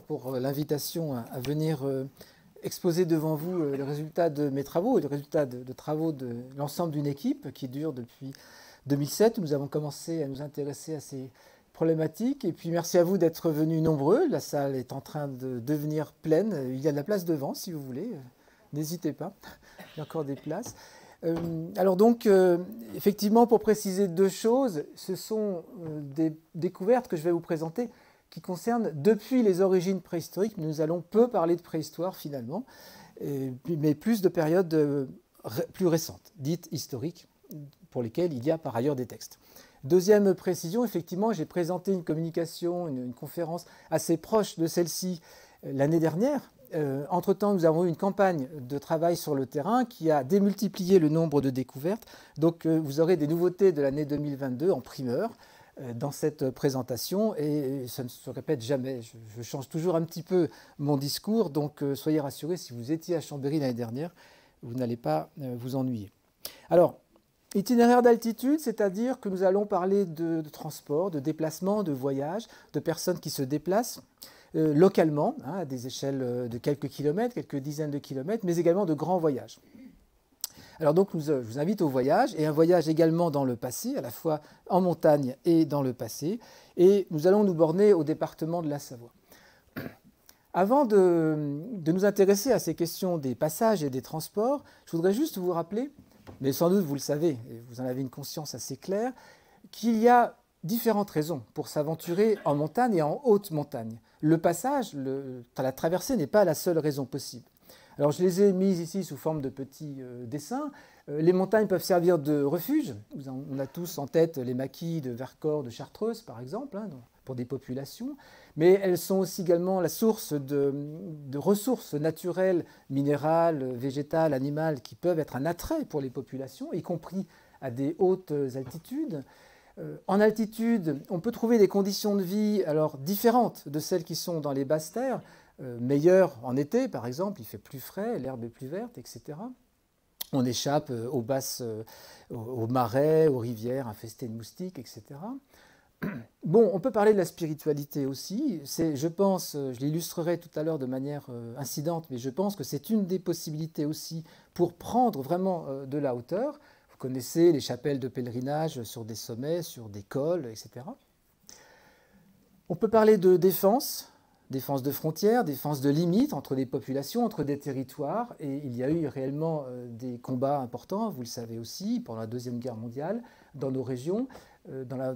pour l'invitation à venir exposer devant vous le résultat de mes travaux et le résultat de travaux de l'ensemble d'une équipe qui dure depuis 2007. Nous avons commencé à nous intéresser à ces problématiques. Et puis merci à vous d'être venus nombreux. La salle est en train de devenir pleine. Il y a de la place devant si vous voulez. N'hésitez pas. Il y a encore des places. Alors donc, effectivement, pour préciser deux choses, ce sont des découvertes que je vais vous présenter qui concernent depuis les origines préhistoriques. Nous allons peu parler de préhistoire finalement, mais plus de périodes plus récentes, dites historiques, pour lesquelles il y a par ailleurs des textes. Deuxième précision, effectivement, j'ai présenté une communication, une conférence assez proche de celle-ci l'année dernière. Entre-temps, nous avons eu une campagne de travail sur le terrain qui a démultiplié le nombre de découvertes. Donc, vous aurez des nouveautés de l'année 2022 en primeur dans cette présentation et ça ne se répète jamais. Je change toujours un petit peu mon discours, donc soyez rassurés, si vous étiez à Chambéry l'année dernière, vous n'allez pas vous ennuyer. Alors, itinéraire d'altitude, c'est-à-dire que nous allons parler de transport, de déplacement, de voyage, de personnes qui se déplacent localement, à des échelles de quelques kilomètres, quelques dizaines de kilomètres, mais également de grands voyages. Alors donc, je vous invite au voyage, et un voyage également dans le passé, à la fois en montagne et dans le passé, et nous allons nous borner au département de la Savoie. Avant de nous intéresser à ces questions des passages et des transports, je voudrais juste vous rappeler, mais sans doute vous le savez, et vous en avez une conscience assez claire, qu'il y a différentes raisons pour s'aventurer en montagne et en haute montagne. Le passage, la traversée n'est pas la seule raison possible. Alors je les ai mises ici sous forme de petits dessins. Les montagnes peuvent servir de refuge. On a tous en tête les maquis de Vercors, de Chartreuse par exemple, pour des populations. Mais elles sont aussi également la source de ressources naturelles, minérales, végétales, animales, qui peuvent être un attrait pour les populations, y compris à des hautes altitudes. En altitude, on peut trouver des conditions de vie alors différentes de celles qui sont dans les basses terres, meilleures en été par exemple, il fait plus frais, l'herbe est plus verte, etc. On échappe aux marais, aux rivières infestées de moustiques, etc. Bon, on peut parler de la spiritualité aussi. Je pense, je l'illustrerai tout à l'heure de manière incidente, mais je pense que c'est une des possibilités aussi pour prendre vraiment de la hauteur. Vous connaissez les chapelles de pèlerinage sur des sommets, sur des cols, etc. On peut parler de défense de frontières, défense de limites entre des populations, entre des territoires. Et il y a eu réellement des combats importants, vous le savez aussi, pendant la Deuxième Guerre mondiale, dans nos régions.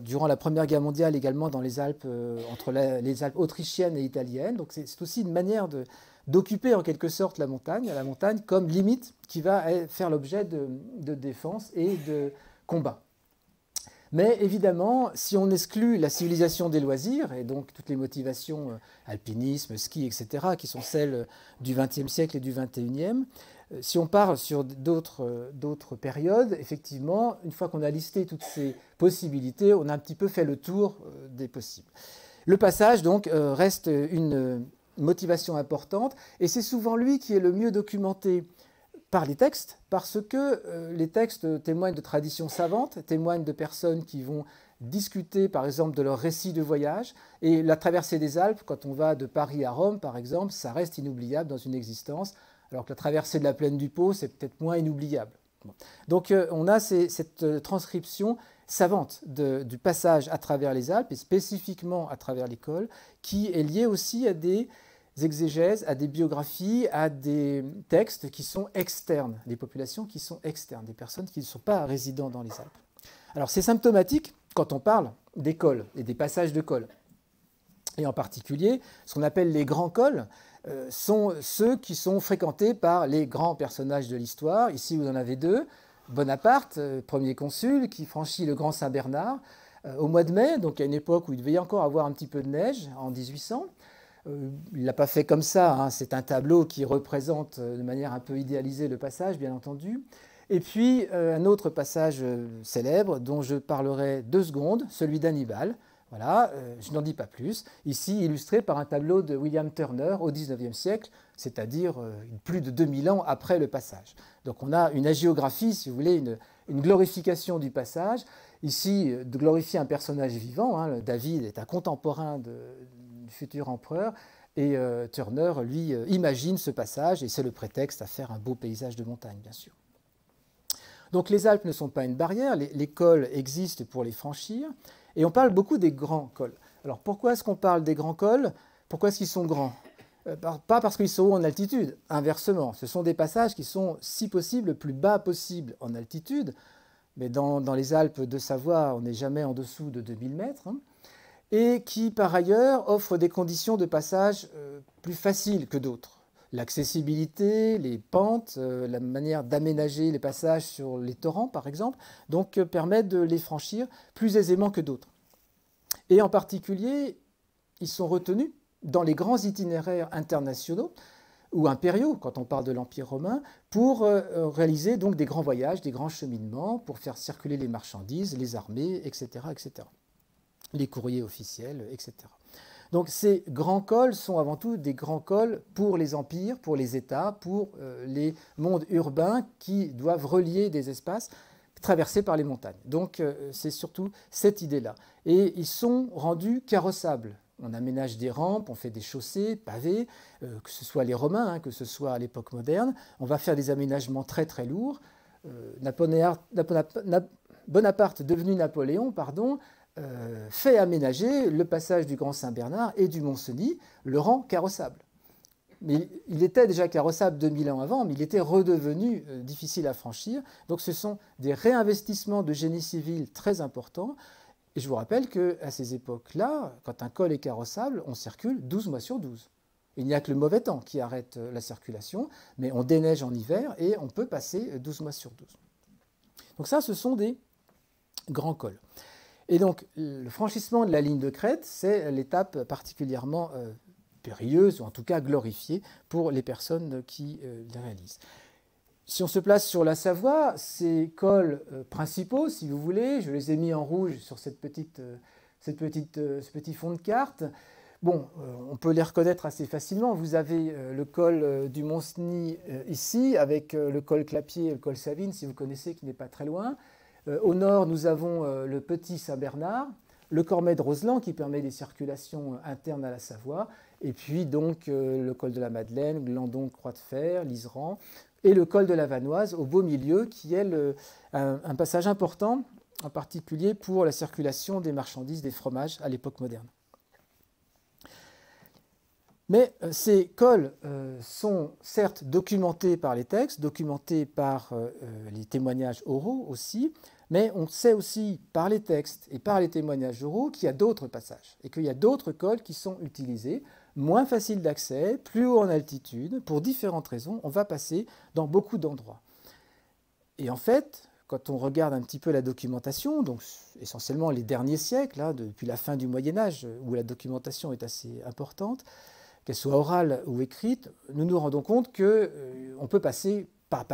Durant la Première Guerre mondiale également dans les Alpes, entre les Alpes autrichiennes et italiennes. Donc c'est aussi une manière d'occuper en quelque sorte la montagne comme limite qui va faire l'objet de défense et de combat. Mais évidemment, si on exclut la civilisation des loisirs, et donc toutes les motivations, alpinisme, ski, etc., qui sont celles du XXe siècle et du XXIe, si on parle sur d'autres périodes, effectivement, une fois qu'on a listé toutes ces possibilités, on a un petit peu fait le tour des possibles. Le passage, donc, reste une motivation importante, et c'est souvent lui qui est le mieux documenté par les textes, parce que les textes témoignent de traditions savantes, témoignent de personnes qui vont discuter, par exemple, de leur récit de voyage. Et la traversée des Alpes, quand on va de Paris à Rome, par exemple, ça reste inoubliable dans une existence, alors que la traversée de la plaine du Pô, c'est peut-être moins inoubliable. Bon. Donc on a cette transcription savante du passage à travers les Alpes, et spécifiquement à travers les cols, qui est liée aussi à des exégèses, à des biographies, à des textes qui sont externes, des populations qui sont externes, des personnes qui ne sont pas résidents dans les Alpes. Alors c'est symptomatique quand on parle des cols et des passages de cols. Et en particulier, ce qu'on appelle les grands cols sont ceux qui sont fréquentés par les grands personnages de l'histoire. Ici, vous en avez deux. Bonaparte, premier consul, qui franchit le Grand Saint-Bernard au mois de mai, donc à une époque où il devait encore avoir un petit peu de neige, en 1800. Il ne l'a pas fait comme ça, hein. C'est un tableau qui représente de manière un peu idéalisée le passage, bien entendu. Et puis un autre passage célèbre dont je parlerai 2 secondes, celui d'Hannibal. Voilà, je n'en dis pas plus. Ici illustré par un tableau de William Turner au XIXe siècle, c'est-à-dire plus de 2000 ans après le passage. Donc on a une hagiographie, si vous voulez, une glorification du passage. Ici, de glorifier un personnage vivant, hein. David est un contemporain du futur empereur. Et Turner, lui, imagine ce passage, et c'est le prétexte à faire un beau paysage de montagne, bien sûr. Donc les Alpes ne sont pas une barrière, les cols existent pour les franchir, et on parle beaucoup des grands cols. Alors pourquoi est-ce qu'on parle des grands cols? Pourquoi est-ce qu'ils sont grands? Pas parce qu'ils sont hauts en altitude, inversement. Ce sont des passages qui sont, si possible, le plus bas possible en altitude, mais dans les Alpes de Savoie, on n'est jamais en dessous de 2000 mètres, hein, et qui, par ailleurs, offrent des conditions de passage plus faciles que d'autres. L'accessibilité, les pentes, la manière d'aménager les passages sur les torrents, par exemple, donc permettent de les franchir plus aisément que d'autres. Et en particulier, ils sont retenus dans les grands itinéraires internationaux ou impériaux, quand on parle de l'Empire romain, pour réaliser donc des grands voyages, des grands cheminements, pour faire circuler les marchandises, les armées, etc., etc. Les courriers officiels, etc. Donc ces grands cols sont avant tout des grands cols pour les empires, pour les États, pour les mondes urbains qui doivent relier des espaces traversés par les montagnes. Donc c'est surtout cette idée-là. Et ils sont rendus carrossables. On aménage des rampes, on fait des chaussées pavées, que ce soit les Romains, hein, que ce soit à l'époque moderne. On va faire des aménagements très très lourds. Bonaparte, devenu Napoléon, fait aménager le passage du Grand Saint-Bernard et du Mont-Cenis, le rend carrossable. Mais il était déjà carrossable 2000 ans avant, mais il était redevenu difficile à franchir. Donc ce sont des réinvestissements de génie civil très importants. Et je vous rappelle qu'à ces époques-là, quand un col est carrossable, on circule 12 mois sur 12. Il n'y a que le mauvais temps qui arrête la circulation, mais on déneige en hiver et on peut passer 12 mois sur 12. Donc ça, ce sont des grands cols. Et donc, le franchissement de la ligne de crête, c'est l'étape particulièrement périlleuse, ou en tout cas glorifiée, pour les personnes qui les réalisent. Si on se place sur la Savoie, ces cols principaux, si vous voulez, je les ai mis en rouge sur ce petit fond de carte. Bon, on peut les reconnaître assez facilement. Vous avez le col du Mont-Cenis ici, avec le col Clapier et le col Savine, si vous connaissez, qui n'est pas très loin. Au nord, nous avons le petit Saint-Bernard, le Cormet de Roseland, qui permet des circulations internes à la Savoie, et puis donc le col de la Madeleine, Glandon, Croix-de-Fer, l'Iseran, et le col de la Vanoise au beau milieu, qui est un passage important, en particulier pour la circulation des marchandises, des fromages à l'époque moderne. Mais ces cols sont certes documentés par les textes, documentés par les témoignages oraux aussi, mais on sait aussi par les textes et par les témoignages oraux qu'il y a d'autres passages et qu'il y a d'autres cols qui sont utilisés, moins faciles d'accès, plus haut en altitude, pour différentes raisons. On va passer dans beaucoup d'endroits. Et en fait, quand on regarde un petit peu la documentation, donc essentiellement les derniers siècles, hein, depuis la fin du Moyen-Âge, où la documentation est assez importante, qu'elle soit orale ou écrite, nous nous rendons compte qu'on peut passer, pas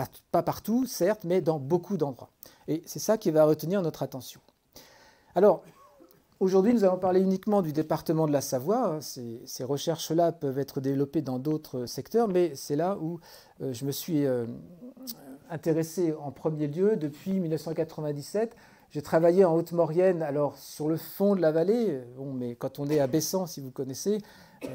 partout, certes, mais dans beaucoup d'endroits. Et c'est ça qui va retenir notre attention. Alors, aujourd'hui, nous allons parler uniquement du département de la Savoie. Ces recherches-là peuvent être développées dans d'autres secteurs, mais c'est là où je me suis intéressé en premier lieu depuis 1997. J'ai travaillé en Haute-Maurienne, alors sur le fond de la vallée, bon, mais quand on est à Bessan, si vous connaissez,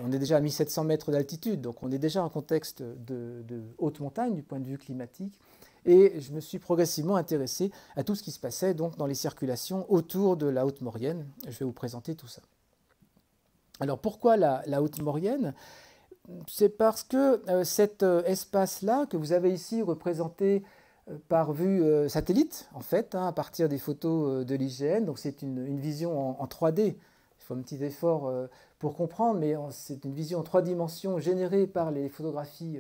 on est déjà à 1700 mètres d'altitude, donc on est déjà en contexte de haute montagne du point de vue climatique. Et je me suis progressivement intéressé à tout ce qui se passait donc dans les circulations autour de la Haute-Maurienne. Je vais vous présenter tout ça. Alors pourquoi la Haute-Maurienne? C'est parce que cet espace-là, que vous avez ici représenté par vue satellite, en fait, hein, à partir des photos de l'IGN, donc c'est une vision en 3D. Il faut un petit effort pour comprendre, mais c'est une vision en 3 dimensions générée par les photographies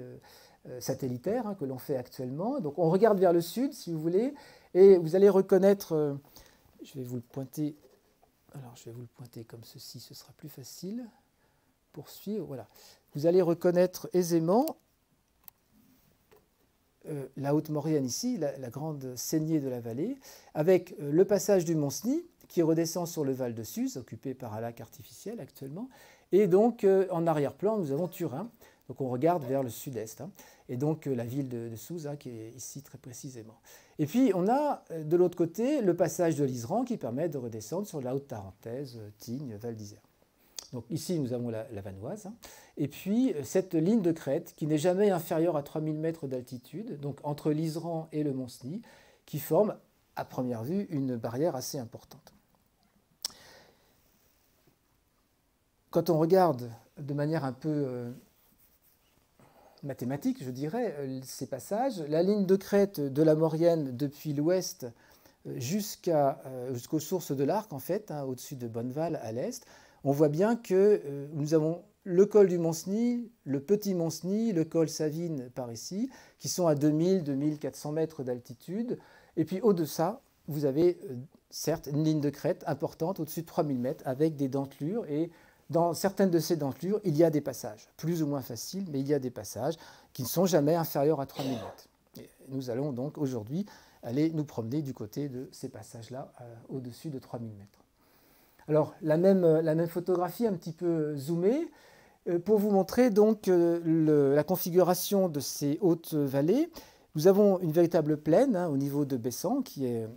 satellitaires hein, que l'on fait actuellement. Donc on regarde vers le sud, si vous voulez, et vous allez reconnaître, je vais vous le pointer, alors je vais vous le pointer comme ceci, ce sera plus facile pour suivre, voilà. Vous allez reconnaître aisément la Haute-Maurienne ici, la grande saignée de la vallée, avec le passage du Mont-Cenis, qui redescend sur le Val de Suse, occupé par un lac artificiel actuellement, et donc en arrière-plan, nous avons Turin. Donc on regarde vers le sud-est, hein, et donc la ville de Suse, hein, qui est ici très précisément. Et puis on a de l'autre côté le passage de l'Iseran qui permet de redescendre sur la Haute-Tarentaise, Tignes, Val d'Isère. Donc ici, nous avons la Vanoise. Hein. Et puis, cette ligne de crête qui n'est jamais inférieure à 3000 mètres d'altitude, donc entre l'Iseran et le Mont-Cenis, qui forme, à première vue, une barrière assez importante. Quand on regarde de manière un peu mathématique, je dirais, ces passages, la ligne de crête de la Maurienne depuis l'ouest jusqu'aux sources de l'Arc, en fait, hein, au-dessus de Bonneval à l'est, on voit bien que nous avons le col du Mont-Cenis, le petit Mont-Cenis, le col Savine par ici, qui sont à 2000-2400 mètres d'altitude. Et puis au-delà, vous avez certes une ligne de crête importante au-dessus de 3000 mètres avec des dentelures. Et dans certaines de ces dentelures, il y a des passages, plus ou moins faciles, mais il y a des passages qui ne sont jamais inférieurs à 3000 mètres. Et nous allons donc aujourd'hui aller nous promener du côté de ces passages-là, au-dessus de 3000 mètres. Alors, la même photographie un petit peu zoomée, pour vous montrer donc la configuration de ces hautes vallées. Nous avons une véritable plaine hein, au niveau de Bessan qui est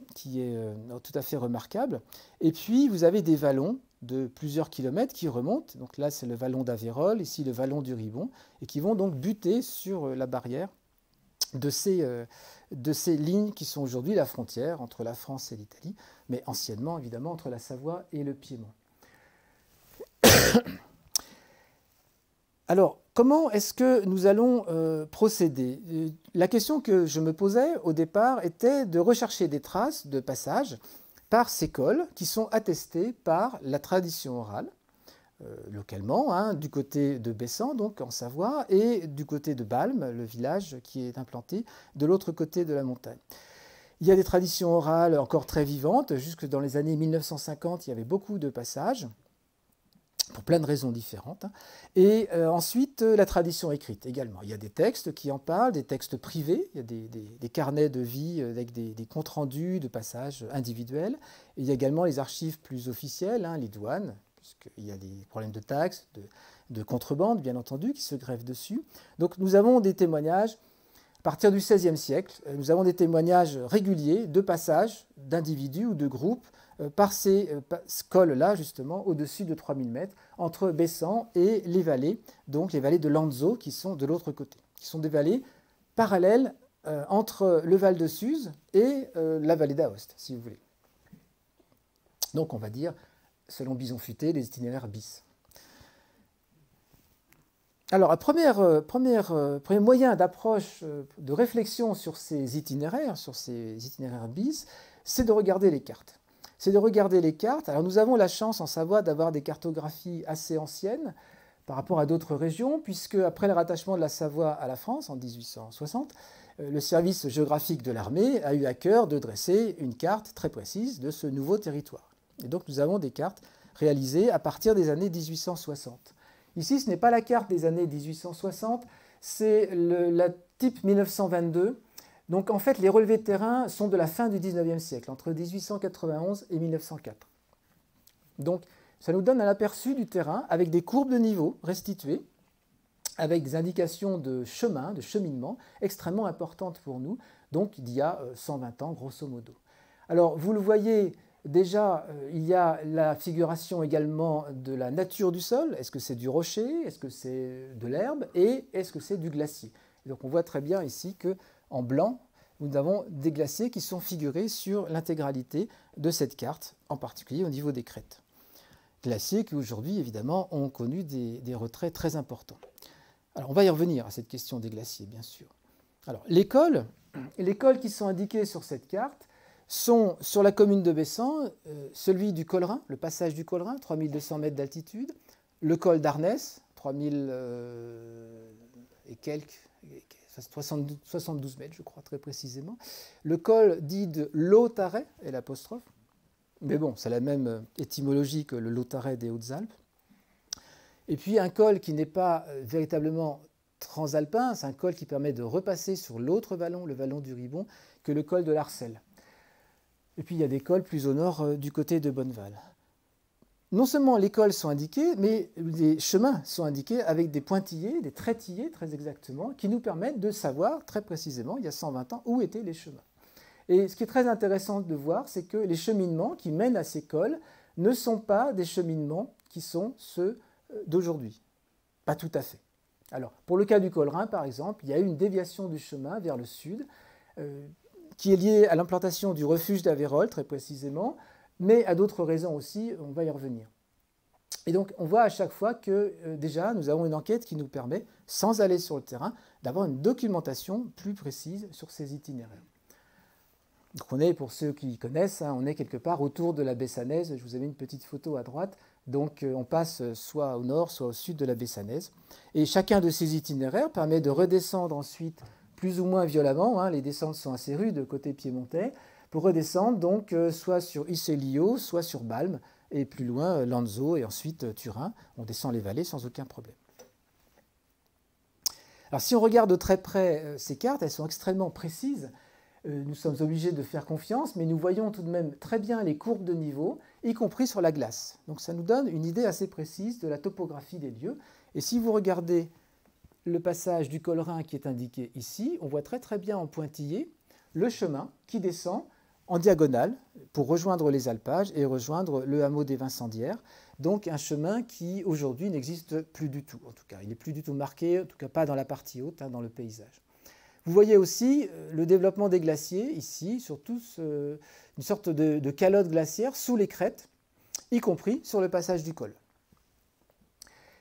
tout à fait remarquable. Et puis, vous avez des vallons de plusieurs kilomètres qui remontent. Donc là, c'est le vallon d'Aveyron, ici le vallon du Ribon, et qui vont donc buter sur la barrière de ces lignes qui sont aujourd'hui la frontière entre la France et l'Italie, mais anciennement, évidemment, entre la Savoie et le Piémont. Alors, comment est-ce que nous allons procéder? La question que je me posais au départ était de rechercher des traces de passage par ces cols qui sont attestés par la tradition orale, localement, hein, du côté de Bessan, donc en Savoie, et du côté de Balme, le village qui est implanté de l'autre côté de la montagne. Il y a des traditions orales encore très vivantes. Jusque dans les années 1950, il y avait beaucoup de passages, pour plein de raisons différentes. Et ensuite, la tradition écrite également. Il y a des textes qui en parlent, des textes privés, il y a des carnets de vie avec des comptes rendus de passages individuels. Et il y a également les archives plus officielles, hein, les douanes, puisqu'il y a des problèmes de taxes, de contrebande, bien entendu, qui se greffent dessus. Donc nous avons des témoignages, à partir du XVIe siècle, nous avons des témoignages réguliers de passages d'individus ou de groupes par ces cols-là, justement, au-dessus de 3000 mètres, entre Bessan et les vallées, donc les vallées de Lanzo, qui sont de l'autre côté, qui sont des vallées parallèles entre le Val de Suse et la vallée d'Aoste, si vous voulez. Donc on va dire, selon Bison Futé, les itinéraires bis. Alors, un premier moyen d'approche, de réflexion sur ces itinéraires bis, c'est de regarder les cartes. C'est de regarder les cartes. Alors, nous avons la chance en Savoie d'avoir des cartographies assez anciennes par rapport à d'autres régions, puisque après le rattachement de la Savoie à la France en 1860, le service géographique de l'armée a eu à cœur de dresser une carte très précise de ce nouveau territoire. Et donc, nous avons des cartes réalisées à partir des années 1860. Ici, ce n'est pas la carte des années 1860, c'est la type 1922. Donc en fait, les relevés de terrain sont de la fin du 19e siècle, entre 1891 et 1904. Donc ça nous donne un aperçu du terrain avec des courbes de niveau restituées, avec des indications de chemin, de cheminement extrêmement importantes pour nous, donc il y a 120 ans grosso modo. Alors vous le voyez, déjà, il y a la figuration également de la nature du sol. Est-ce que c'est du rocher? Est-ce que c'est de l'herbe? Et est-ce que c'est du glacier? Et donc on voit très bien ici qu'en blanc, nous avons des glaciers qui sont figurés sur l'intégralité de cette carte, en particulier au niveau des crêtes. Glaciers qui aujourd'hui, évidemment, ont connu des retraits très importants. Alors on va y revenir à cette question des glaciers, bien sûr. Alors les cols qui sont indiqués sur cette carte sont sur la commune de Bessan, celui du Collerin, le passage du Collerin, 3200 mètres d'altitude, le col d'Arnès, 3000 et quelques, 72 mètres, je crois, très précisément, le col dit de Lautaret, et l'apostrophe, mais bon, c'est la même étymologie que le Lautaret des Hautes-Alpes, et puis un col qui n'est pas véritablement transalpin, c'est un col qui permet de repasser sur l'autre vallon, le vallon du Ribon, que le col de l'Arcel. Et puis il y a des cols plus au nord du côté de Bonneval. Non seulement les cols sont indiqués, mais les chemins sont indiqués avec des pointillés, des traitillés très exactement, qui nous permettent de savoir très précisément, il y a 120 ans, où étaient les chemins. Et ce qui est très intéressant de voir, c'est que les cheminements qui mènent à ces cols ne sont pas des cheminements qui sont ceux d'aujourd'hui. Pas tout à fait. Alors, pour le cas du Collerins, par exemple, il y a eu une déviation du chemin vers le sud, qui est liée à l'implantation du refuge d'Aveyron, très précisément, mais à d'autres raisons aussi, on va y revenir. Et donc, on voit à chaque fois que, déjà, nous avons une enquête qui nous permet, sans aller sur le terrain, d'avoir une documentation plus précise sur ces itinéraires. Donc, on est, pour ceux qui connaissent, on est quelque part autour de la baie Sanaise. Je vous ai mis une petite photo à droite. Donc, on passe soit au nord, soit au sud de la baie Sanaise. Et chacun de ces itinéraires permet de redescendre ensuite plus ou moins violemment. Les descentes sont assez rudes côté piémontais, pour redescendre donc soit sur Isselio, soit sur Balme, et plus loin, Lanzo et ensuite Turin. On descend les vallées sans aucun problème. Alors si on regarde de très près ces cartes, elles sont extrêmement précises. Nous sommes obligés de faire confiance, mais nous voyons tout de même très bien les courbes de niveau, y compris sur la glace. Donc ça nous donne une idée assez précise de la topographie des lieux. Et si vous regardez le passage du Collerins qui est indiqué ici, on voit très très bien en pointillé le chemin qui descend en diagonale pour rejoindre les alpages et rejoindre le hameau des Vincendières. Donc un chemin qui aujourd'hui n'existe plus du tout. En tout cas, il n'est plus du tout marqué, en tout cas pas dans la partie haute, dans le paysage. Vous voyez aussi le développement des glaciers ici, surtout une sorte de calotte glaciaire sous les crêtes, y compris sur le passage du col.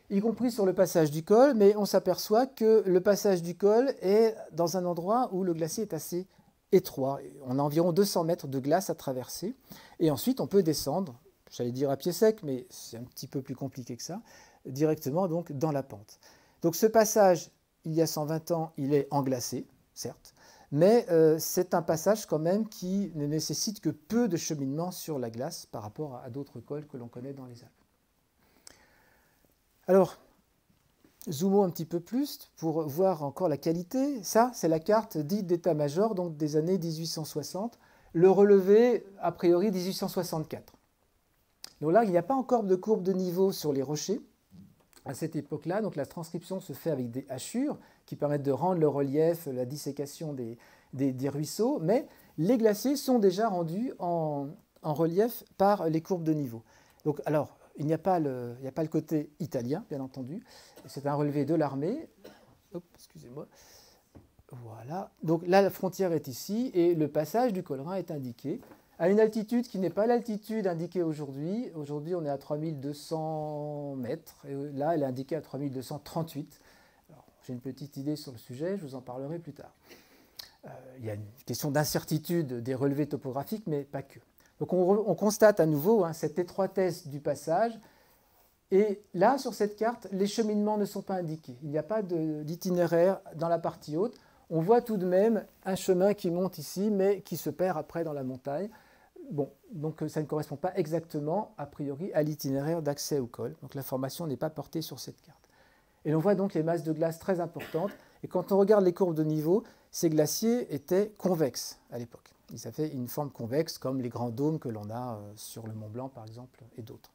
Y compris sur le passage du col, mais on s'aperçoit que le passage du col est dans un endroit où le glacier est assez étroit. On a environ 200 mètres de glace à traverser. Et ensuite, on peut descendre, j'allais dire à pied sec, mais c'est un petit peu plus compliqué que ça, directement donc dans la pente. Donc ce passage, il y a 120 ans, il est englacé, certes, mais c'est un passage quand même qui ne nécessite que peu de cheminement sur la glace par rapport à d'autres cols que l'on connaît dans les Alpes. Alors, zoomons un petit peu plus pour voir encore la qualité. Ça, c'est la carte dite d'état-major, donc des années 1860. Le relevé, a priori, 1864. Donc là, il n'y a pas encore de courbe de niveau sur les rochers à cette époque-là. Donc la transcription se fait avec des hachures qui permettent de rendre le relief, la dissécation des ruisseaux. Mais les glaciers sont déjà rendus en relief par les courbes de niveau. Donc, alors, il n'y a pas le côté italien, bien entendu. C'est un relevé de l'armée. Excusez-moi. Voilà. Donc là, la frontière est ici et le passage du Collerins est indiqué à une altitude qui n'est pas l'altitude indiquée aujourd'hui. Aujourd'hui, on est à 3200 mètres. Et là, elle est indiquée à 3238. J'ai une petite idée sur le sujet, je vous en parlerai plus tard. Il y a une question d'incertitude des relevés topographiques, mais pas que. Donc on constate à nouveau cette étroitesse du passage. Et là, sur cette carte, les cheminements ne sont pas indiqués. Il n'y a pas d'itinéraire dans la partie haute. On voit tout de même un chemin qui monte ici, mais qui se perd après dans la montagne. Bon, donc ça ne correspond pas exactement, a priori, à l'itinéraire d'accès au col. Donc l'information n'est pas portée sur cette carte. Et l'on voit donc les masses de glace très importantes. Et quand on regarde les courbes de niveau, ces glaciers étaient convexes à l'époque. Ils avaient une forme convexe, comme les grands dômes que l'on a sur le Mont Blanc, par exemple, et d'autres.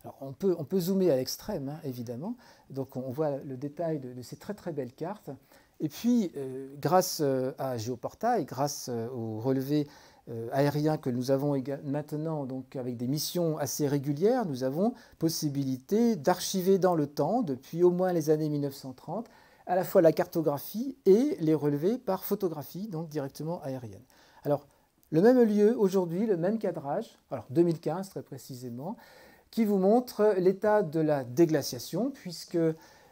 Alors, on peut zoomer à l'extrême, évidemment. Donc, on voit le détail de ces très, très belles cartes. Et puis, grâce à Géoportail, grâce aux relevés aériens que nous avons maintenant, donc avec des missions assez régulières, nous avons possibilité d'archiver dans le temps, depuis au moins les années 1930, à la fois la cartographie et les relevés par photographie, donc directement aérienne. Alors, le même lieu, aujourd'hui, le même cadrage, alors 2015 très précisément, qui vous montre l'état de la déglaciation, puisque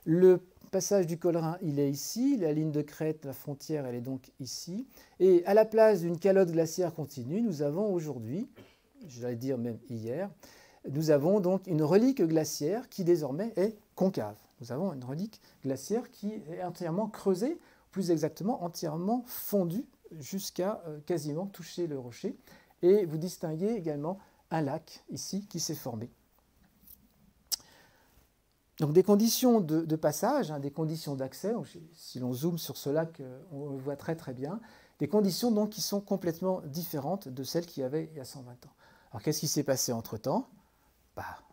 le passage du Collerins, il est ici, la ligne de crête, la frontière, elle est donc ici, et à la place d'une calotte glaciaire continue, nous avons aujourd'hui, j'allais dire même hier, nous avons donc une relique glaciaire qui désormais est concave. Nous avons une relique glaciaire qui est entièrement creusée, plus exactement entièrement fondue jusqu'à quasiment toucher le rocher. Et vous distinguez également un lac ici qui s'est formé. Donc des conditions de passage, des conditions d'accès, si l'on zoome sur ce lac, on le voit très très bien, des conditions donc qui sont complètement différentes de celles qu'il y avait il y a 120 ans. Alors qu'est-ce qui s'est passé entre-temps ?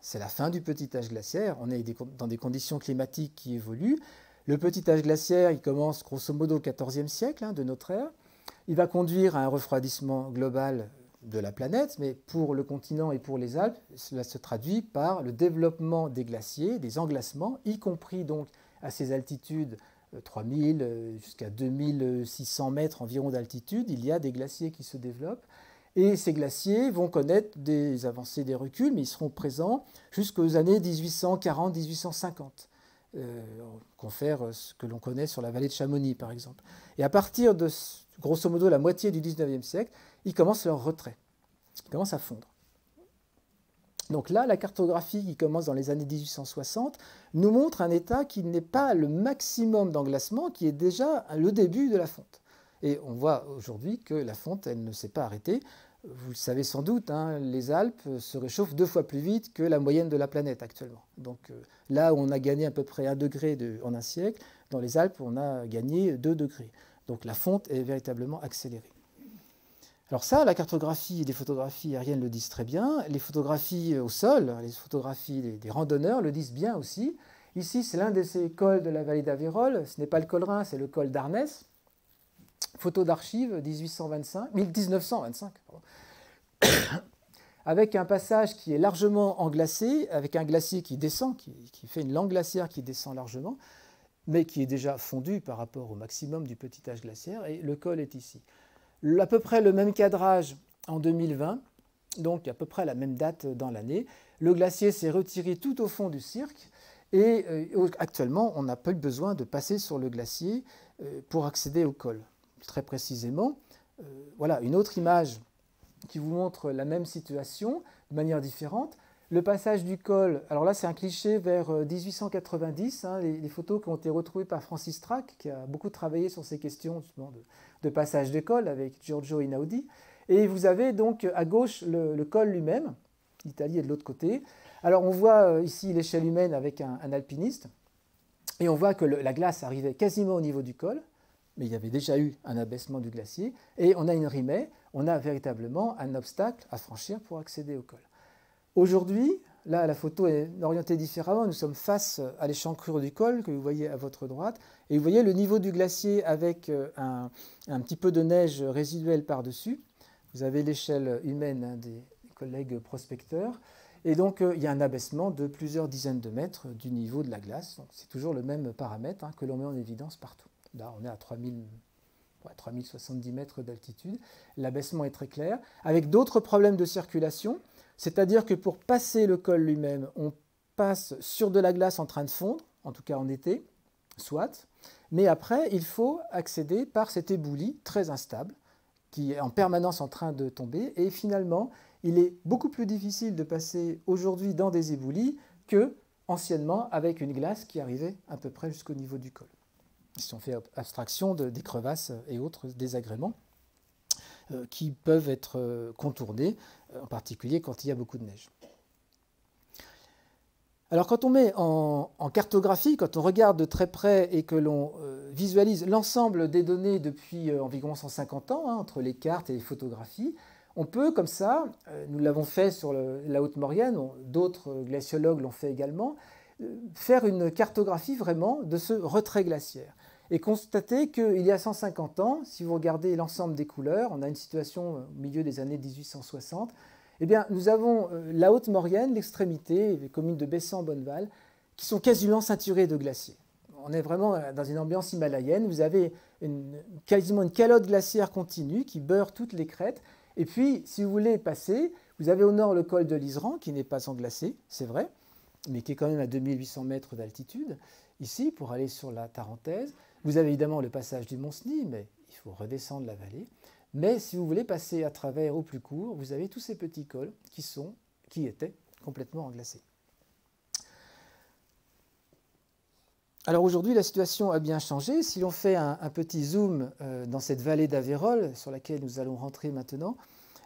C'est la fin du petit âge glaciaire, on est dans des conditions climatiques qui évoluent. Le petit âge glaciaire, il commence grosso modo au XIVe siècle de notre ère. Il va conduire à un refroidissement global de la planète, mais pour le continent et pour les Alpes, cela se traduit par le développement des glaciers, des englacements, y compris donc à ces altitudes 3000 jusqu'à 2600 mètres environ d'altitude, il y a des glaciers qui se développent. Et ces glaciers vont connaître des avancées, des reculs, mais ils seront présents jusqu'aux années 1840-1850. Confère ce que l'on connaît sur la vallée de Chamonix, par exemple. Et à partir de, grosso modo, la moitié du 19e siècle, ils commencent leur retrait. Ils commencent à fondre. Donc là, la cartographie qui commence dans les années 1860 nous montre un état qui n'est pas le maximum d'englacement, qui est déjà le début de la fonte. Et on voit aujourd'hui que la fonte, elle ne s'est pas arrêtée. Vous le savez sans doute, hein, les Alpes se réchauffent 2 fois plus vite que la moyenne de la planète actuellement. Donc là où on a gagné à peu près 1 degré en un siècle, dans les Alpes, on a gagné 2 degrés. Donc la fonte est véritablement accélérée. Alors ça, la cartographie et les photographies aériennes le disent très bien. Les photographies au sol, les photographies des randonneurs le disent bien aussi. Ici, c'est l'un de ces cols de la vallée d'Aveyron. Ce n'est pas le col Rhin, c'est le col d'Arnès. Photo d'archives 1925, avec un passage qui est largement englacé, avec un glacier qui descend, qui fait une langue glaciaire qui descend largement, mais qui est déjà fondu par rapport au maximum du petit âge glaciaire, et le col est ici. À peu près le même cadrage en 2020, donc à peu près la même date dans l'année. Le glacier s'est retiré tout au fond du cirque, et actuellement, on n'a pas eu besoin de passer sur le glacier pour accéder au col. Très précisément, voilà une autre image qui vous montre la même situation de manière différente. Le passage du col, alors là c'est un cliché vers 1890, hein, les photos qui ont été retrouvées par Francis Strack, qui a beaucoup travaillé sur ces questions de passage de col avec Giorgio Einaudi. Et vous avez donc à gauche le col lui-même, l'Italie est de l'autre côté. Alors on voit ici l'échelle humaine avec un alpiniste, et on voit que la glace arrivait quasiment au niveau du col, mais il y avait déjà eu un abaissement du glacier, et on a une rimée, on a véritablement un obstacle à franchir pour accéder au col. Aujourd'hui, là la photo est orientée différemment, nous sommes face à l'échancrure du col que vous voyez à votre droite, et vous voyez le niveau du glacier avec un petit peu de neige résiduelle par-dessus. Vous avez l'échelle humaine, hein, des collègues prospecteurs, et donc il y a un abaissement de plusieurs dizaines de mètres du niveau de la glace. C'est toujours le même paramètre, hein, que l'on met en évidence partout. Là, on est à 3070 mètres d'altitude. L'abaissement est très clair, avec d'autres problèmes de circulation, c'est-à-dire que pour passer le col lui-même, on passe sur de la glace en train de fondre, en tout cas en été, soit, mais après, il faut accéder par cet éboulis très instable, qui est en permanence en train de tomber, et finalement, il est beaucoup plus difficile de passer aujourd'hui dans des éboulis que anciennement avec une glace qui arrivait à peu près jusqu'au niveau du col. Si on fait abstraction des crevasses et autres désagréments qui peuvent être contournés, en particulier quand il y a beaucoup de neige. Alors quand on met en cartographie, quand on regarde de très près et que l'on visualise l'ensemble des données depuis environ 150 ans, hein, entre les cartes et les photographies, on peut comme ça, nous l'avons fait sur la Haute-Maurienne, d'autres glaciologues l'ont fait également, faire une cartographie vraiment de ce retrait glaciaire et constater qu'il y a 150 ans, si vous regardez l'ensemble des couleurs, on a une situation au milieu des années 1860, eh bien, nous avons la Haute-Maurienne, l'extrémité, les communes de Bessan-Bonneval, qui sont quasiment ceinturées de glaciers. On est vraiment dans une ambiance himalayenne, vous avez quasiment une calotte glaciaire continue qui beurre toutes les crêtes, et puis, si vous voulez passer, vous avez au nord le col de l'Iseran, qui n'est pas englacé, c'est vrai, mais qui est quand même à 2800 mètres d'altitude. Ici, pour aller sur la Tarentaise, vous avez évidemment le passage du Mont-Cenis, mais il faut redescendre la vallée. Mais si vous voulez passer à travers au plus court, vous avez tous ces petits cols qui étaient complètement englacés. Alors aujourd'hui, la situation a bien changé. Si l'on fait un petit zoom dans cette vallée d'Aveyron, sur laquelle nous allons rentrer maintenant,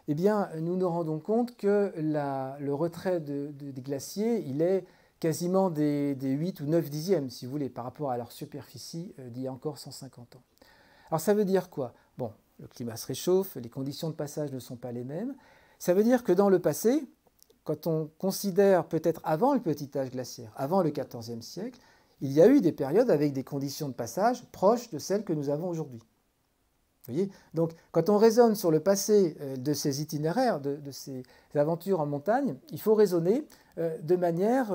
eh bien, nous nous rendons compte que le retrait des glaciers, il est quasiment des 8 ou 9 dixièmes, si vous voulez, par rapport à leur superficie d'il y a encore 150 ans. Alors ça veut dire quoi? Bon, le climat se réchauffe, les conditions de passage ne sont pas les mêmes. Ça veut dire que dans le passé, quand on considère peut-être avant le petit âge glaciaire, avant le XIVe siècle, il y a eu des périodes avec des conditions de passage proches de celles que nous avons aujourd'hui. Voyez, donc, quand on raisonne sur le passé de ces itinéraires, de ces aventures en montagne, il faut raisonner de manière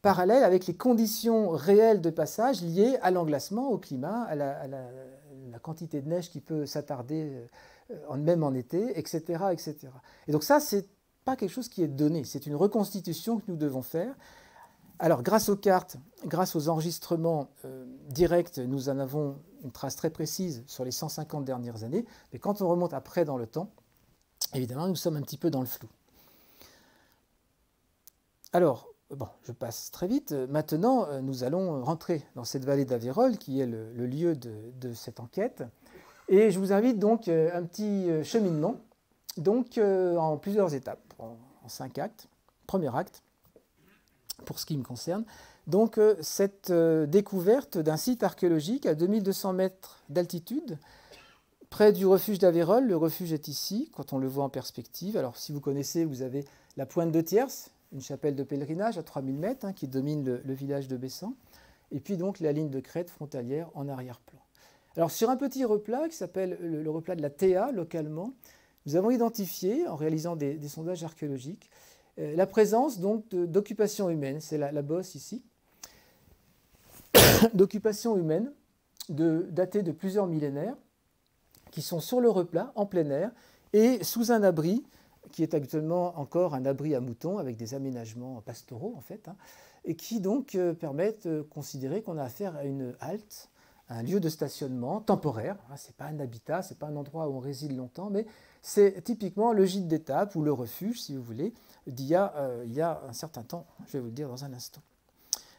parallèle avec les conditions réelles de passage liées à l'englacement, au climat, à la quantité de neige qui peut s'attarder même en été, etc., etc. Et donc ça, c'est pas quelque chose qui est donné, c'est une reconstitution que nous devons faire. Alors, grâce aux cartes, grâce aux enregistrements directs, nous en avons une trace très précise sur les 150 dernières années, mais quand on remonte après dans le temps, évidemment, nous sommes un petit peu dans le flou. Alors, bon, je passe très vite. Maintenant, nous allons rentrer dans cette vallée d'Aveyron, qui est le lieu de cette enquête. Et je vous invite donc à un petit cheminement, donc en plusieurs étapes, en 5 actes. Premier acte, pour ce qui me concerne, donc cette découverte d'un site archéologique à 2200 mètres d'altitude, près du refuge d'Aveyron. Le refuge est ici, quand on le voit en perspective. Alors, si vous connaissez, vous avez la pointe de Thiers, une chapelle de pèlerinage à 3000 mètres qui domine le village de Bessan, et puis donc la ligne de crête frontalière en arrière-plan. Alors, sur un petit replat qui s'appelle le replat de la Théa, localement, nous avons identifié, en réalisant des sondages archéologiques, la présence donc d'occupation humaine, c'est la bosse ici, d'occupation humaine datée de plusieurs millénaires, qui sont sur le replat, en plein air, et sous un abri, qui est actuellement encore un abri à moutons, avec des aménagements pastoraux, en fait, et qui donc permettent de considérer qu'on a affaire à une halte, un lieu de stationnement temporaire. Ce n'est pas un habitat, ce n'est pas un endroit où on réside longtemps, mais c'est typiquement le gîte d'étape ou le refuge, si vous voulez, d'il y a un certain temps. Je vais vous le dire dans un instant.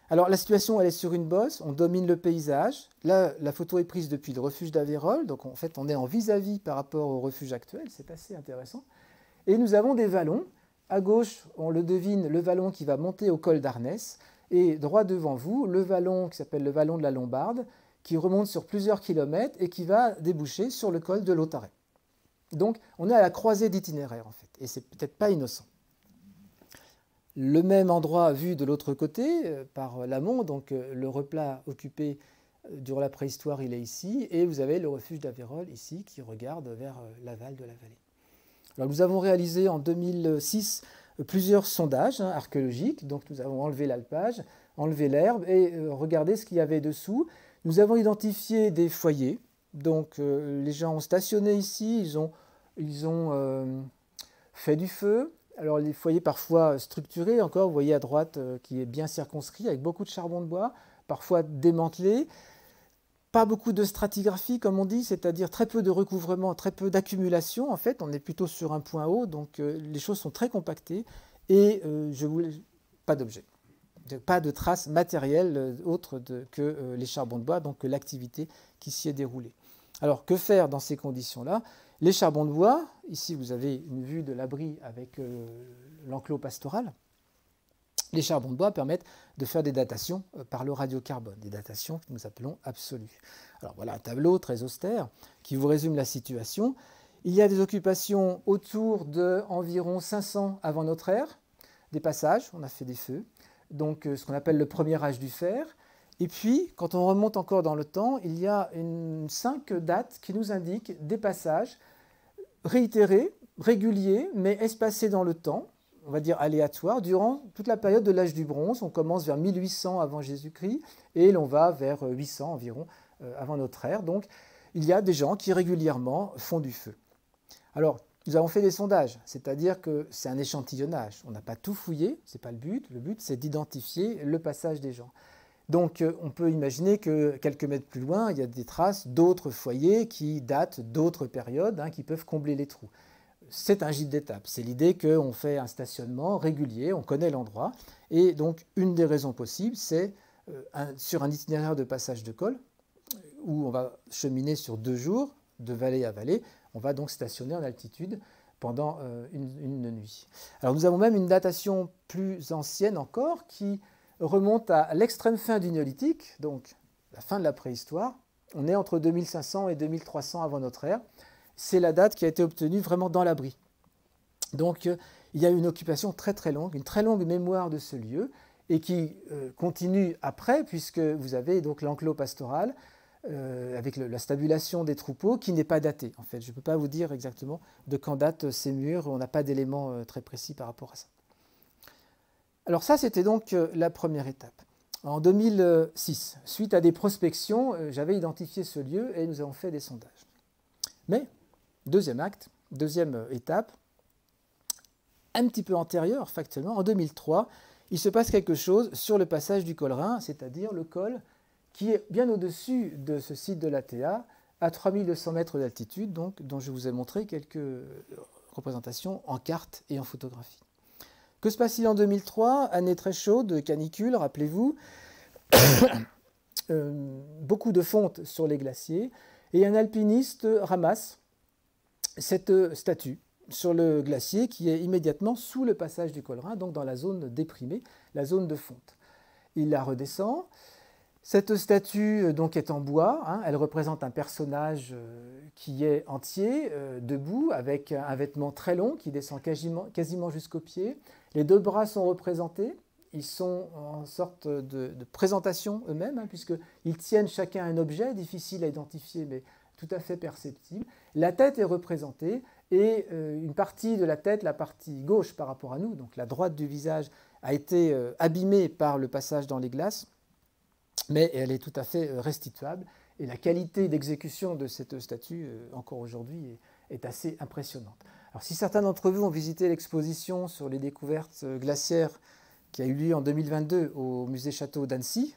Alors, la situation, elle est sur une bosse, on domine le paysage. Là, la photo est prise depuis le refuge d'Aveyron, donc en fait, on est en vis-à-vis par rapport au refuge actuel, c'est assez intéressant. Et nous avons des vallons. À gauche, on le devine, le vallon qui va monter au col d'Arnès, et droit devant vous, le vallon qui s'appelle le vallon de la Lombarde, qui remonte sur plusieurs kilomètres et qui va déboucher sur le col de l'Autarret. Donc, on est à la croisée d'itinéraires, en fait, et c'est peut-être pas innocent. Le même endroit vu de l'autre côté, par l'amont, donc le replat occupé durant la préhistoire, il est ici, et vous avez le refuge d'Aveyron ici, qui regarde vers l'aval de la vallée. Alors, nous avons réalisé en 2006 plusieurs sondages archéologiques, donc nous avons enlevé l'alpage, enlevé l'herbe, et regardé ce qu'il y avait dessous. Nous avons identifié des foyers, donc les gens ont stationné ici, ils ont fait du feu. Alors les foyers parfois structurés, encore, vous voyez à droite, qui est bien circonscrit, avec beaucoup de charbon de bois, parfois démantelé. Pas beaucoup de stratigraphie, comme on dit, c'est-à-dire très peu de recouvrement, très peu d'accumulation. En fait, on est plutôt sur un point haut, donc les choses sont très compactées, et pas d'objet. Pas de traces matérielles autres que les charbons de bois, donc que l'activité qui s'y est déroulée. Alors, que faire dans ces conditions-là? Les charbons de bois, ici vous avez une vue de l'abri avec l'enclos pastoral. Les charbons de bois permettent de faire des datations par le radiocarbone, des datations que nous appelons absolues. Alors voilà un tableau très austère qui vous résume la situation. Il y a des occupations autour d'environ 500 avant notre ère, des passages, on a fait des feux. Donc ce qu'on appelle le premier âge du fer. Et puis, quand on remonte encore dans le temps, il y a 5 dates qui nous indiquent des passages réitérés, réguliers, mais espacés dans le temps, on va dire aléatoires, durant toute la période de l'âge du bronze. On commence vers 1800 avant Jésus-Christ et l'on va vers 800 environ avant notre ère. Donc, il y a des gens qui régulièrement font du feu. Alors, nous avons fait des sondages, c'est-à-dire que c'est un échantillonnage. On n'a pas tout fouillé, ce n'est pas le but. Le but, c'est d'identifier le passage des gens. Donc, on peut imaginer que quelques mètres plus loin, il y a des traces d'autres foyers qui datent d'autres périodes, qui peuvent combler les trous. C'est un gîte d'étape. C'est l'idée qu'on fait un stationnement régulier, on connaît l'endroit. Et donc, une des raisons possibles, c'est sur un itinéraire de passage de col, où on va cheminer sur 2 jours, de vallée à vallée. On va donc stationner en altitude pendant une nuit. Alors nous avons même une datation plus ancienne encore qui remonte à l'extrême fin du néolithique, donc la fin de la préhistoire. On est entre 2500 et 2300 avant notre ère. C'est la date qui a été obtenue vraiment dans l'abri. Donc il y a une occupation très très longue, une très longue mémoire de ce lieu et qui continue après puisque vous avez donc l'enclos pastoral. avec la stabulation des troupeaux, qui n'est pas datée. En fait, je ne peux pas vous dire exactement de quand datent ces murs, on n'a pas d'éléments très précis par rapport à ça. Alors ça, c'était donc la première étape. En 2006, suite à des prospections, j'avais identifié ce lieu et nous avons fait des sondages. Mais, deuxième acte, deuxième étape, un petit peu antérieure factuellement, en 2003, il se passe quelque chose sur le passage du col Rhin, c'est-à-dire le col qui est bien au-dessus de ce site de l'ATA, à 3200 mètres d'altitude, donc, dont je vous ai montré quelques représentations en carte et en photographie. Que se passe-t-il en 2003? Année très chaude, canicule, rappelez-vous. Beaucoup de fonte sur les glaciers. Et un alpiniste ramasse cette statue sur le glacier qui est immédiatement sous le passage du col Rhin, donc dans la zone déprimée, la zone de fonte. Il la redescend. Cette statue donc, est en bois, hein, elle représente un personnage qui est entier, debout, avec un vêtement très long qui descend quasiment jusqu'aux pieds. Les deux bras sont représentés, ils sont en sorte de présentation eux-mêmes, hein, puisqu'ils tiennent chacun un objet, difficile à identifier mais tout à fait perceptible. La tête est représentée et une partie de la tête, la partie gauche par rapport à nous, donc la droite du visage, a été abîmée par le passage dans les glaces, mais elle est tout à fait restituable. Et la qualité d'exécution de cette statue, encore aujourd'hui, est assez impressionnante. Alors, si certains d'entre vous ont visité l'exposition sur les découvertes glaciaires qui a eu lieu en 2022 au musée Château d'Annecy,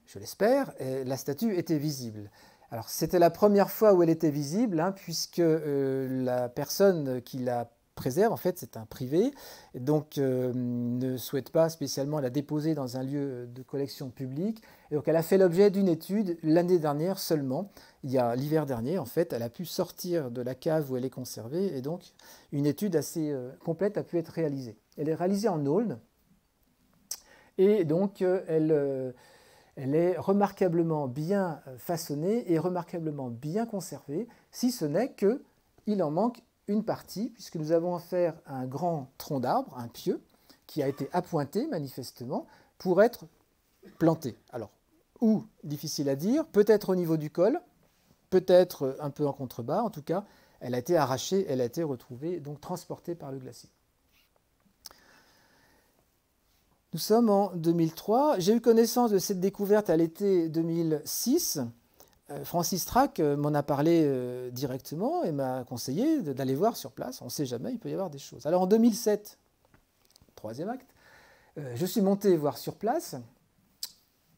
je l'espère, la statue était visible. Alors, c'était la première fois où elle était visible, hein, puisque la personne qui la préserve, en fait, c'est un privé, et donc ne souhaite pas spécialement la déposer dans un lieu de collection publique. Et donc, elle a fait l'objet d'une étude l'année dernière seulement. Il y a l'hiver dernier, en fait, elle a pu sortir de la cave où elle est conservée, et donc une étude assez complète a pu être réalisée. Elle est réalisée en aulne, et donc elle est remarquablement bien façonnée et remarquablement bien conservée, si ce n'est qu'il en manque une partie, puisque nous avons affaire à un grand tronc d'arbre, un pieu, qui a été appointé manifestement pour être planté. Alors, où, difficile à dire, peut-être au niveau du col, peut-être un peu en contrebas, en tout cas, elle a été arrachée, elle a été retrouvée, donc transportée par le glacier. Nous sommes en 2003. J'ai eu connaissance de cette découverte à l'été 2006. Francis Trac m'en a parlé directement et m'a conseillé d'aller voir sur place. On ne sait jamais, il peut y avoir des choses. Alors en 2007, troisième acte, je suis monté voir sur place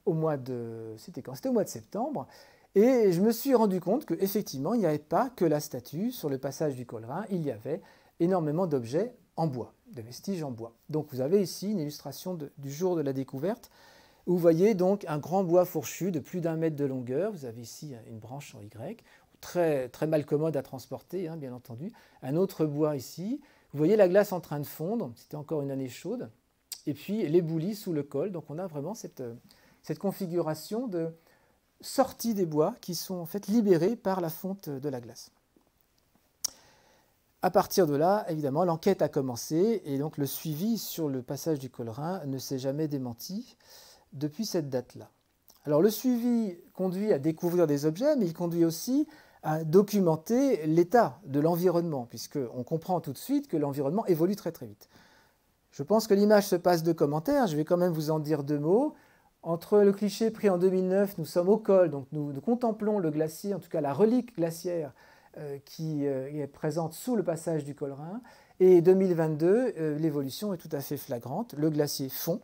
au mois de... C'était quand? C'était au mois de septembre. Et je me suis rendu compte qu'effectivement, il n'y avait pas que la statue sur le passage du col Rhin, il y avait énormément d'objets en bois, de vestiges en bois. Donc vous avez ici une illustration du jour de la découverte, où vous voyez donc un grand bois fourchu de plus d'1 mètre de longueur. Vous avez ici une branche en Y, très, très mal commode à transporter, hein, bien entendu. Un autre bois ici. Vous voyez la glace en train de fondre, c'était encore une année chaude. Et puis l'éboulis sous le col. Donc on a vraiment cette configuration de sortie des bois qui sont en fait libérés par la fonte de la glace. À partir de là, évidemment, l'enquête a commencé et donc le suivi sur le passage du col Rhin ne s'est jamais démenti depuis cette date-là. Alors le suivi conduit à découvrir des objets, mais il conduit aussi à documenter l'état de l'environnement, puisqu'on comprend tout de suite que l'environnement évolue très très vite. Je pense que l'image se passe de commentaires, je vais quand même vous en dire 2 mots. Entre le cliché pris en 2009, nous sommes au col, donc nous contemplons le glacier, en tout cas la relique glaciaire qui est présente sous le passage du col Rhin. Et 2022, l'évolution est tout à fait flagrante. Le glacier fond,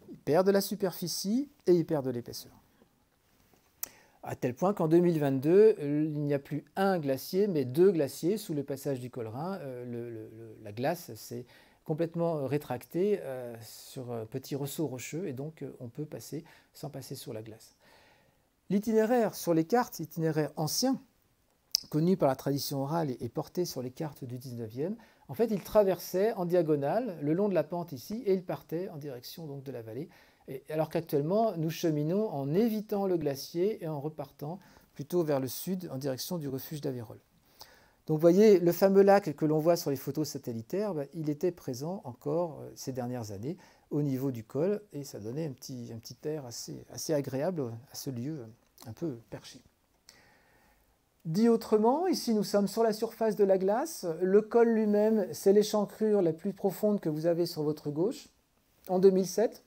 il perd de la superficie et il perd de l'épaisseur. À tel point qu'en 2022, il n'y a plus un glacier, mais 2 glaciers sous le passage du col Rhin. La glace s'est complètement rétractée sur un petit ressaut rocheux et donc on peut passer sans passer sur la glace. L'itinéraire sur les cartes, itinéraire ancien, connu par la tradition orale et porté sur les cartes du 19e, en fait, il traversait en diagonale le long de la pente ici et il partait en direction donc, de la vallée. Alors qu'actuellement, nous cheminons en évitant le glacier et en repartant plutôt vers le sud en direction du refuge d'Aveyron. Donc vous voyez, le fameux lac que l'on voit sur les photos satellitaires, il était présent encore ces dernières années au niveau du col et ça donnait un petit air assez agréable à ce lieu un peu perché. Dit autrement, ici nous sommes sur la surface de la glace. Le col lui-même, c'est l'échancrure la plus profonde que vous avez sur votre gauche. En 2007,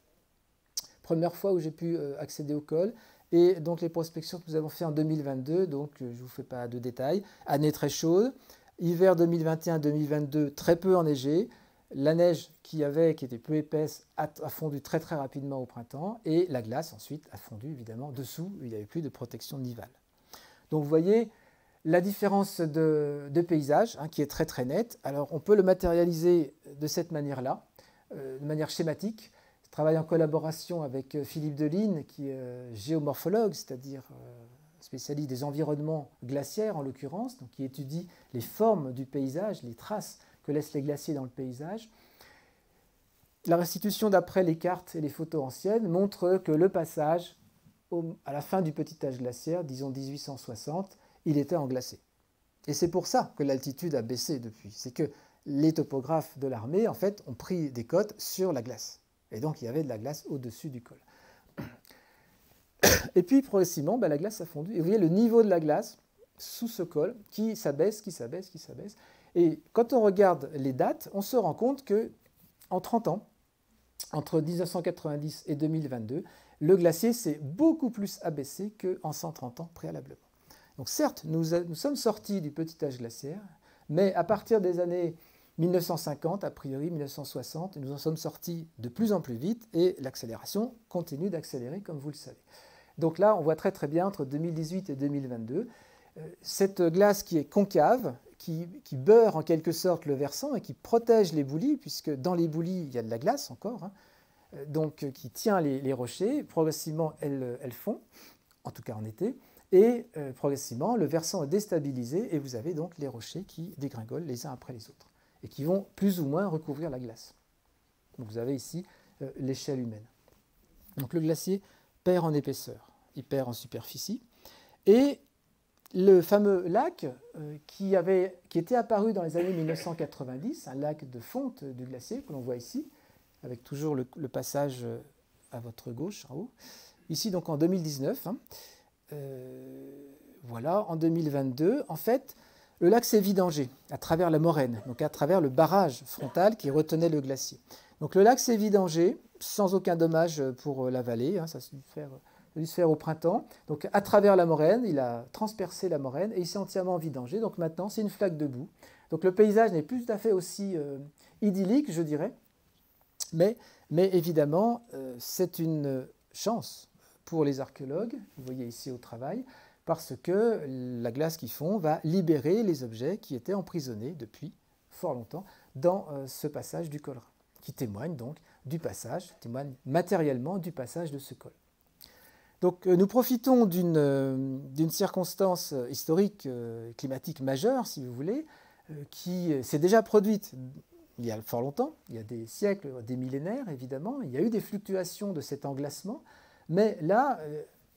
première fois où j'ai pu accéder au col. Et donc les prospections que nous avons fait en 2022, donc je ne vous fais pas de détails. Année très chaude, hiver 2021-2022 très peu enneigé. La neige qui était peu épaisse, a fondu très très rapidement au printemps. Et la glace ensuite a fondu évidemment dessous, il n'y avait plus de protection nivale. Donc vous voyez la différence de paysage qui est très très nette. Alors on peut le matérialiser de cette manière-là, de manière schématique. Je travaille en collaboration avec Philippe Deline, qui est géomorphologue, c'est-à-dire spécialiste des environnements glaciaires en l'occurrence, donc qui étudie les formes du paysage, les traces que laissent les glaciers dans le paysage. La restitution d'après les cartes et les photos anciennes montre que le passage, à la fin du petit âge glaciaire, disons 1860, il était englacé. Et c'est pour ça que l'altitude a baissé depuis. C'est que les topographes de l'armée, en fait, ont pris des cotes sur la glace. Et donc, il y avait de la glace au-dessus du col. Et puis, progressivement, la glace a fondu. Et vous voyez le niveau de la glace sous ce col qui s'abaisse, qui s'abaisse, qui s'abaisse. Et quand on regarde les dates, on se rend compte qu'en 30 ans, entre 1990 et 2022, le glacier s'est beaucoup plus abaissé qu'en 130 ans préalablement. Donc certes, nous sommes sortis du petit âge glaciaire, mais à partir des années 1950, a priori 1960, nous en sommes sortis de plus en plus vite et l'accélération continue d'accélérer comme vous le savez. Donc là, on voit très très bien entre 2018 et 2022, cette glace qui est concave, qui beurre en quelque sorte le versant et qui protège les boulis, puisque dans les boulis, il y a de la glace encore, donc qui tient les rochers. Progressivement, elles fond, en tout cas en été. Et progressivement, le versant est déstabilisé et vous avez donc les rochers qui dégringolent les uns après les autres et qui vont plus ou moins recouvrir la glace. Donc vous avez ici l'échelle humaine. Donc le glacier perd en épaisseur, il perd en superficie. Et le fameux lac qui était apparu dans les années 1990, un lac de fonte du glacier que l'on voit ici, avec toujours le passage à votre gauche en haut. Ici donc en 2019. Voilà, en 2022, en fait, le lac s'est vidangé à travers la moraine, donc à travers le barrage frontal qui retenait le glacier. Donc le lac s'est vidangé sans aucun dommage pour la vallée, ça a dû se faire au printemps. Donc à travers la moraine, il a transpercé la moraine et il s'est entièrement vidangé. Donc maintenant, c'est une flaque de boue. Donc le paysage n'est plus tout à fait aussi idyllique, je dirais, mais évidemment, c'est une chance pour les archéologues, vous voyez ici au travail, parce que la glace qui fond va libérer les objets qui étaient emprisonnés depuis fort longtemps dans ce passage du col, qui témoigne donc du passage, témoigne matériellement du passage de ce col. Donc nous profitons d'une circonstance historique, climatique majeure, si vous voulez, qui s'est déjà produite il y a fort longtemps, il y a des siècles, des millénaires évidemment, il y a eu des fluctuations de cet englacement, mais là,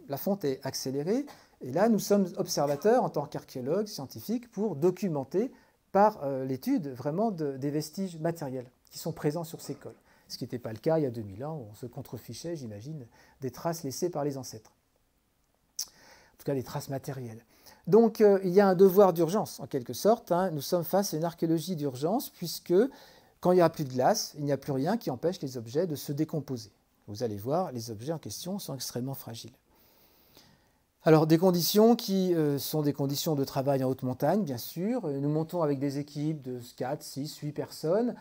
la fonte est accélérée, et là, nous sommes observateurs en tant qu'archéologues scientifiques pour documenter par l'étude vraiment des vestiges matériels qui sont présents sur ces cols. Ce qui n'était pas le cas il y a 2000 ans, où on se contrefichait, j'imagine, des traces laissées par les ancêtres. En tout cas, des traces matérielles. Donc, il y a un devoir d'urgence, en quelque sorte. Nous sommes face à une archéologie d'urgence, puisque quand il n'y a plus de glace, il n'y a plus rien qui empêche les objets de se décomposer. Vous allez voir, les objets en question sont extrêmement fragiles. Alors, des conditions qui sont des conditions de travail en haute montagne, bien sûr. Nous montons avec des équipes de 4, 6, 8 personnes,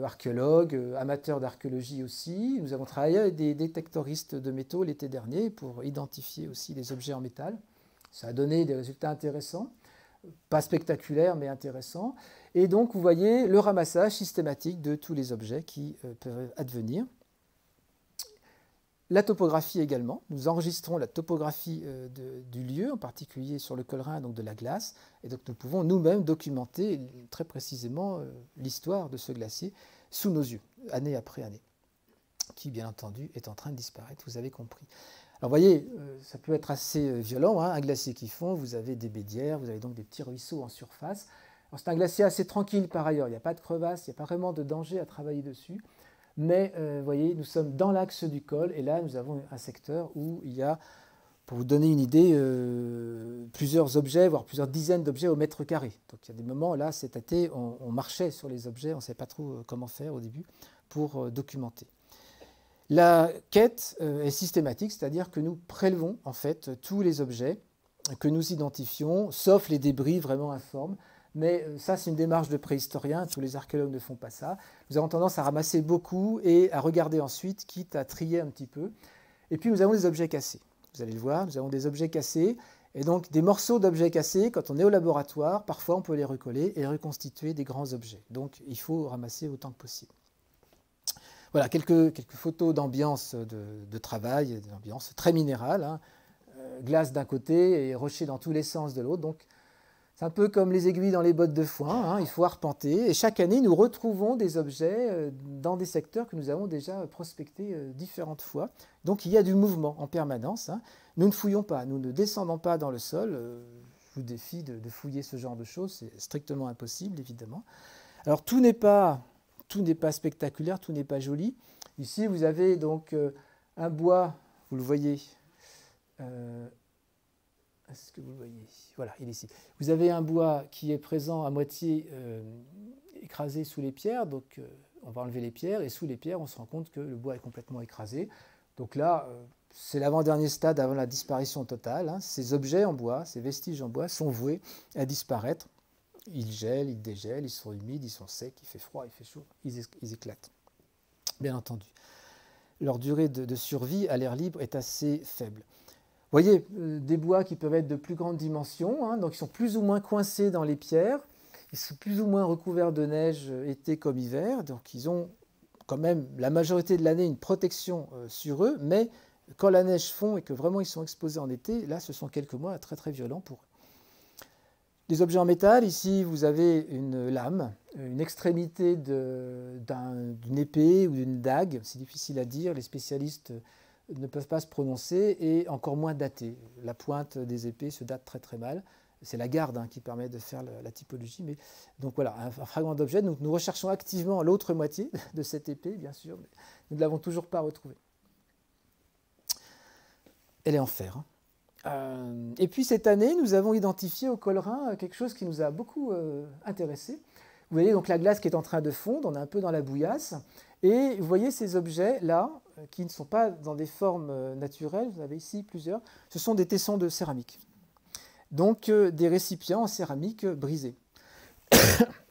archéologues, amateurs d'archéologie aussi. Nous avons travaillé avec des détectoristes de métaux l'été dernier pour identifier aussi les objets en métal. Ça a donné des résultats intéressants, pas spectaculaires, mais intéressants. Et donc, vous voyez le ramassage systématique de tous les objets qui peuvent advenir. La topographie également. Nous enregistrons la topographie du lieu, en particulier sur le col Rhin, donc de la glace. Et donc nous pouvons nous-mêmes documenter très précisément l'histoire de ce glacier sous nos yeux, année après année, qui bien entendu est en train de disparaître, vous avez compris. Alors vous voyez, ça peut être assez violent, un glacier qui fond, vous avez des bédières, vous avez donc des petits ruisseaux en surface. C'est un glacier assez tranquille par ailleurs, il n'y a pas de crevasse, il n'y a pas vraiment de danger à travailler dessus. Mais vous voyez, nous sommes dans l'axe du col et là, nous avons un secteur où il y a Pour vous donner une idée, plusieurs objets, voire plusieurs dizaines d'objets au mètre carré. Donc il y a des moments, là, cet été, on marchait sur les objets, on ne savait pas trop comment faire au début pour documenter. La quête est systématique, c'est-à-dire que nous prélevons en fait tous les objets que nous identifions, sauf les débris vraiment informes. Mais ça, c'est une démarche de préhistorien, tous les archéologues ne font pas ça. Nous avons tendance à ramasser beaucoup et à regarder ensuite, quitte à trier un petit peu. Et puis nous avons des objets cassés. Vous allez le voir, nous avons des objets cassés, et donc des morceaux d'objets cassés, quand on est au laboratoire, parfois on peut les recoller et reconstituer des grands objets. Donc il faut ramasser autant que possible. Voilà, quelques photos d'ambiance de travail, d'ambiance très minérale, hein. Glace d'un côté et rochers dans tous les sens de l'autre. Donc c'est un peu comme les aiguilles dans les bottes de foin, hein, il faut arpenter. Et chaque année, nous retrouvons des objets dans des secteurs que nous avons déjà prospectés différentes fois. Donc il y a du mouvement en permanence, hein. Nous ne fouillons pas, nous ne descendons pas dans le sol. Je vous défie de fouiller ce genre de choses, c'est strictement impossible, évidemment. Alors tout n'est pas spectaculaire, tout n'est pas joli. Ici, vous avez donc un bois, vous le voyez. Est-ce que vous le voyez? Voilà, il est ici. Vous avez un bois qui est présent à moitié écrasé sous les pierres, donc on va enlever les pierres, et sous les pierres, on se rend compte que le bois est complètement écrasé. Donc là, c'est l'avant-dernier stade avant la disparition totale, hein. Ces objets en bois, ces vestiges en bois sont voués à disparaître. Ils gèlent, ils dégèlent, ils sont humides, ils sont secs, il fait froid, il fait chaud, ils éclatent. Bien entendu. Leur durée de survie à l'air libre est assez faible. Vous voyez, des bois qui peuvent être de plus grandes dimensions, hein, donc ils sont plus ou moins coincés dans les pierres, ils sont plus ou moins recouverts de neige été comme hiver, donc ils ont quand même la majorité de l'année une protection sur eux, mais quand la neige fond et que vraiment ils sont exposés en été, là ce sont quelques mois très très violents pour eux. Des objets en métal, ici vous avez une lame, une extrémité d'une épée ou d'une dague, c'est difficile à dire, les spécialistes ne peuvent pas se prononcer et encore moins dater. La pointe des épées se date très très mal. C'est la garde, hein, qui permet de faire la typologie. Mais, donc voilà, un fragment d'objet. Nous recherchons activement l'autre moitié de cette épée, bien sûr, mais nous ne l'avons toujours pas retrouvée. Elle est en fer, hein. Et puis cette année, nous avons identifié au Collerins quelque chose qui nous a beaucoup intéressés. Vous voyez donc la glace qui est en train de fondre, on est un peu dans la bouillasse. Et vous voyez ces objets-là, qui ne sont pas dans des formes naturelles, vous en avez ici plusieurs, ce sont des tessons de céramique. Donc des récipients en céramique brisés.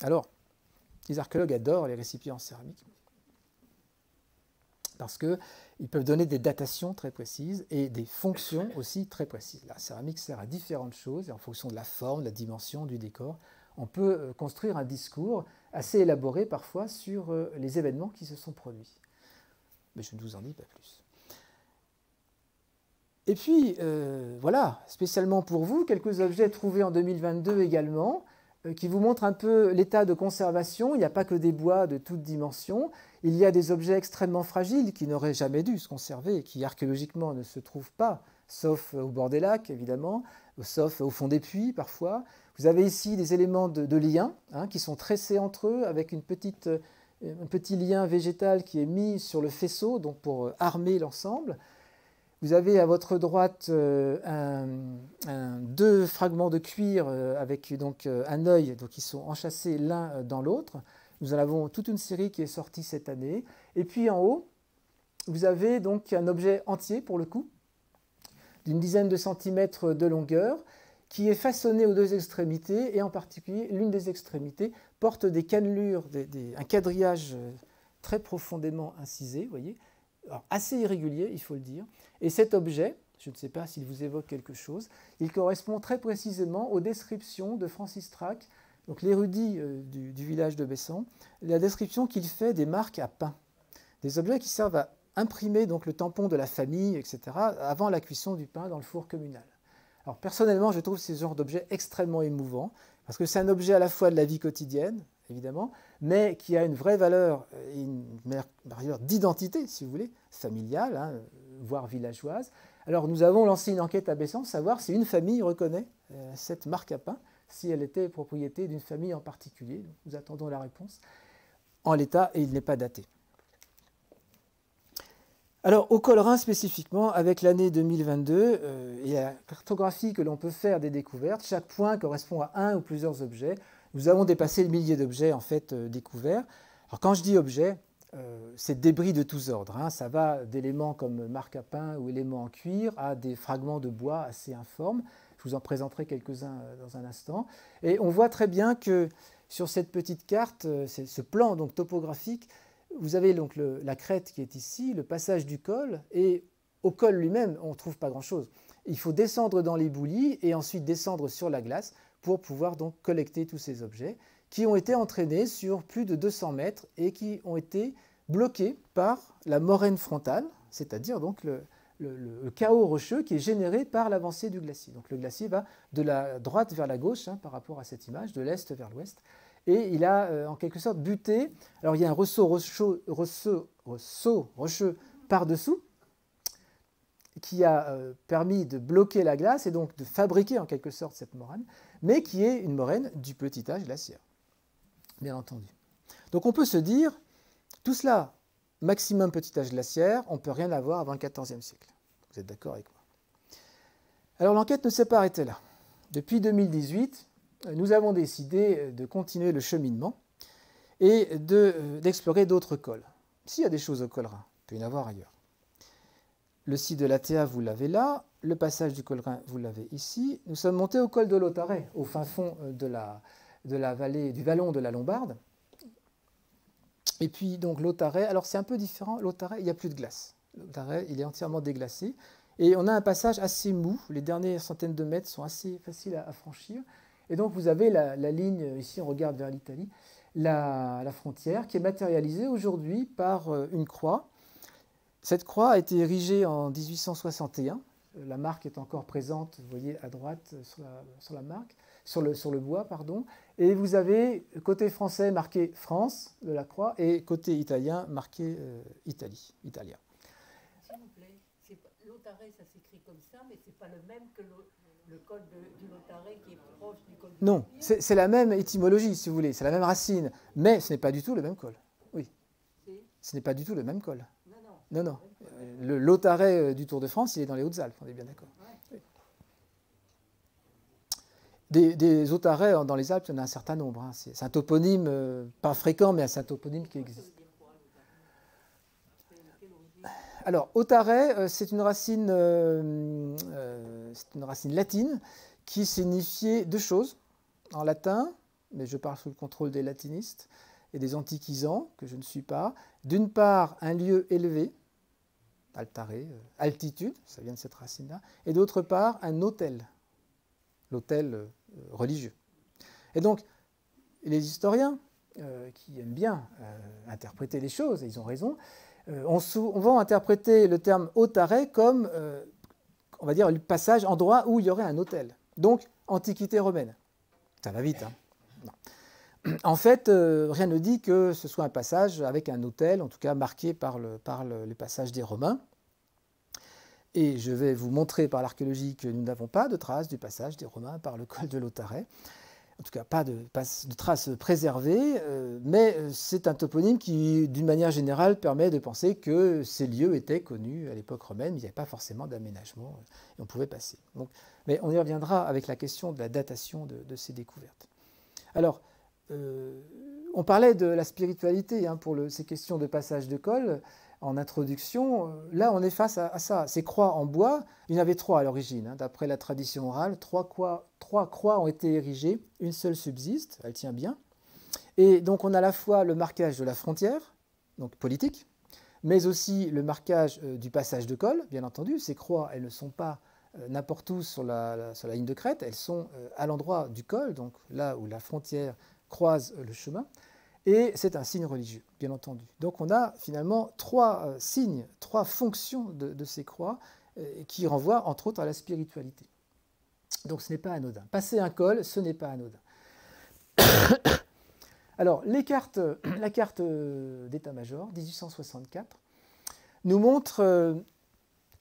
Alors, les archéologues adorent les récipients en céramique, parce qu'ils peuvent donner des datations très précises et des fonctions aussi très précises. La céramique sert à différentes choses, et en fonction de la forme, de la dimension, du décor, on peut construire un discours assez élaboré parfois sur les événements qui se sont produits. Mais je ne vous en dis pas plus. Et puis, voilà, spécialement pour vous, quelques objets trouvés en 2022 également, qui vous montrent un peu l'état de conservation. Il n'y a pas que des bois de toutes dimensions. Il y a des objets extrêmement fragiles qui n'auraient jamais dû se conserver et qui archéologiquement ne se trouvent pas, sauf au bord des lacs, évidemment, sauf au fond des puits parfois. Vous avez ici des éléments de lien, hein, qui sont tressés entre eux avec un petit lien végétal qui est mis sur le faisceau, donc pour armer l'ensemble. Vous avez à votre droite deux fragments de cuir avec donc un œil, donc ils sont enchâssés l'un dans l'autre. Nous en avons toute une série qui est sortie cette année. Et puis en haut, vous avez donc un objet entier pour le coup, d'une dizaine de centimètres de longueur, qui est façonné aux deux extrémités, et en particulier l'une des extrémités porte des cannelures, un quadrillage très profondément incisé, vous voyez, alors, assez irrégulier, il faut le dire. Et cet objet, je ne sais pas s'il vous évoque quelque chose, il correspond très précisément aux descriptions de Francis Trac, donc l'érudit du village de Bessan, la description qu'il fait des marques à pain, des objets qui servent à imprimer donc le tampon de la famille, etc., avant la cuisson du pain dans le four communal. Alors personnellement, je trouve ce genre d'objet extrêmement émouvant, parce que c'est un objet à la fois de la vie quotidienne, évidemment, mais qui a une vraie valeur, une valeur d'identité, si vous voulez, familiale, hein, voire villageoise. Alors nous avons lancé une enquête à Bessan, savoir si une famille reconnaît cette marque à pain, si elle était propriété d'une famille en particulier. Donc, nous attendons la réponse. En l'état, et il n'est pas daté. Alors, au Collerins spécifiquement, avec l'année 2022 et la cartographie que l'on peut faire des découvertes, chaque point correspond à un ou plusieurs objets. Nous avons dépassé le millier d'objets en fait découverts. Alors, quand je dis objets, c'est débris de tous ordres. Hein. Ça va d'éléments comme marque à pain ou éléments en cuir à des fragments de bois assez informes. Je vous en présenterai quelques-uns dans un instant. Et on voit très bien que sur cette petite carte, ce plan donc, topographique, vous avez donc la crête qui est ici, le passage du col, et au col lui-même, on ne trouve pas grand-chose. Il faut descendre dans les boulis et ensuite descendre sur la glace pour pouvoir donc collecter tous ces objets qui ont été entraînés sur plus de 200 mètres et qui ont été bloqués par la moraine frontale, c'est-à-dire donc le chaos rocheux qui est généré par l'avancée du glacier. Donc le glacier va de la droite vers la gauche hein, par rapport à cette image, de l'est vers l'ouest. Et il a en quelque sorte buté. Alors il y a un ressaut rocheux par-dessous qui a permis de bloquer la glace et donc de fabriquer en quelque sorte cette moraine, mais qui est une moraine du petit âge glaciaire, bien entendu. Donc on peut se dire, tout cela, maximum petit âge glaciaire, on ne peut rien avoir avant le XIVe siècle. Vous êtes d'accord avec moi? Alors l'enquête ne s'est pas arrêtée là. Depuis 2018, nous avons décidé de continuer le cheminement et d'explorer d'autres cols. S'il y a des choses au Collerins, il peut y en avoir ailleurs. Le site de l'ATA, vous l'avez là. Le passage du Collerins, vous l'avez ici. Nous sommes montés au col de Lautaret, au fin fond de la vallée, du vallon de la Lombarde. Et puis donc Lautaret, alors c'est un peu différent. Lautaret, il n'y a plus de glace. Lautaret, il est entièrement déglacé. Et on a un passage assez mou. Les dernières centaines de mètres sont assez faciles à franchir. Et donc vous avez la ligne, ici on regarde vers l'Italie, la frontière qui est matérialisée aujourd'hui par une croix. Cette croix a été érigée en 1861. La marque est encore présente, vous voyez à droite sur la marque, sur le bois, pardon. Et vous avez côté français marqué France de la croix et côté italien marqué Italie, Italia. S'il vous plaît, Lautaret, ça s'écrit comme ça, mais c'est pas le même que le col du Lautaret qui est proche du col du Non, c'est la même étymologie, si vous voulez, c'est la même racine, mais ce n'est pas du tout le même col. Oui, ce n'est pas du tout le même col. Non, non. Le Lautaret du Tour de France, il est dans les Hautes-Alpes, on est bien d'accord. Oui. Des Autarets dans les Alpes, il y en a un certain nombre. Hein. C'est un toponyme, pas fréquent, mais c'est un toponyme qui existe. Alors, Autaret, c'est une racine latine qui signifiait deux choses en latin, mais je parle sous le contrôle des latinistes et des antiquisants, que je ne suis pas. D'une part, un lieu élevé, altare, altitude, ça vient de cette racine-là, et d'autre part, un autel, l'autel religieux. Et donc, les historiens, qui aiment bien interpréter les choses, et ils ont raison, on va interpréter le terme Autaret comme, on va dire, le passage, endroit où il y aurait un autel. Donc, Antiquité romaine. Ça va vite, hein. Non. En fait, rien ne dit que ce soit un passage avec un autel, en tout cas marqué par le passage des Romains. Et je vais vous montrer par l'archéologie que nous n'avons pas de traces du passage des Romains par le col de Lautaret. En tout cas, pas de traces préservées, mais c'est un toponyme qui, d'une manière générale, permet de penser que ces lieux étaient connus à l'époque romaine, mais il n'y avait pas forcément d'aménagement, et on pouvait passer. Donc, mais on y reviendra avec la question de la datation de ces découvertes. Alors, on parlait de la spiritualité hein, pour ces questions de passage de col en introduction. Là, on est face à ça. Ces croix en bois, il y en avait trois à l'origine. Hein, d'après la tradition orale, trois croix ont été érigées, une seule subsiste, elle tient bien. Et donc, on a à la fois le marquage de la frontière, donc politique, mais aussi le marquage du passage de col, bien entendu. Ces croix, elles ne sont pas n'importe où sur la ligne de crête, elles sont à l'endroit du col, donc là où la frontière croise le chemin. Et c'est un signe religieux, bien entendu. Donc on a finalement trois signes, trois fonctions de ces croix qui renvoient entre autres à la spiritualité. Donc ce n'est pas anodin. Passer un col, ce n'est pas anodin. Alors la carte d'état-major, 1864, nous montre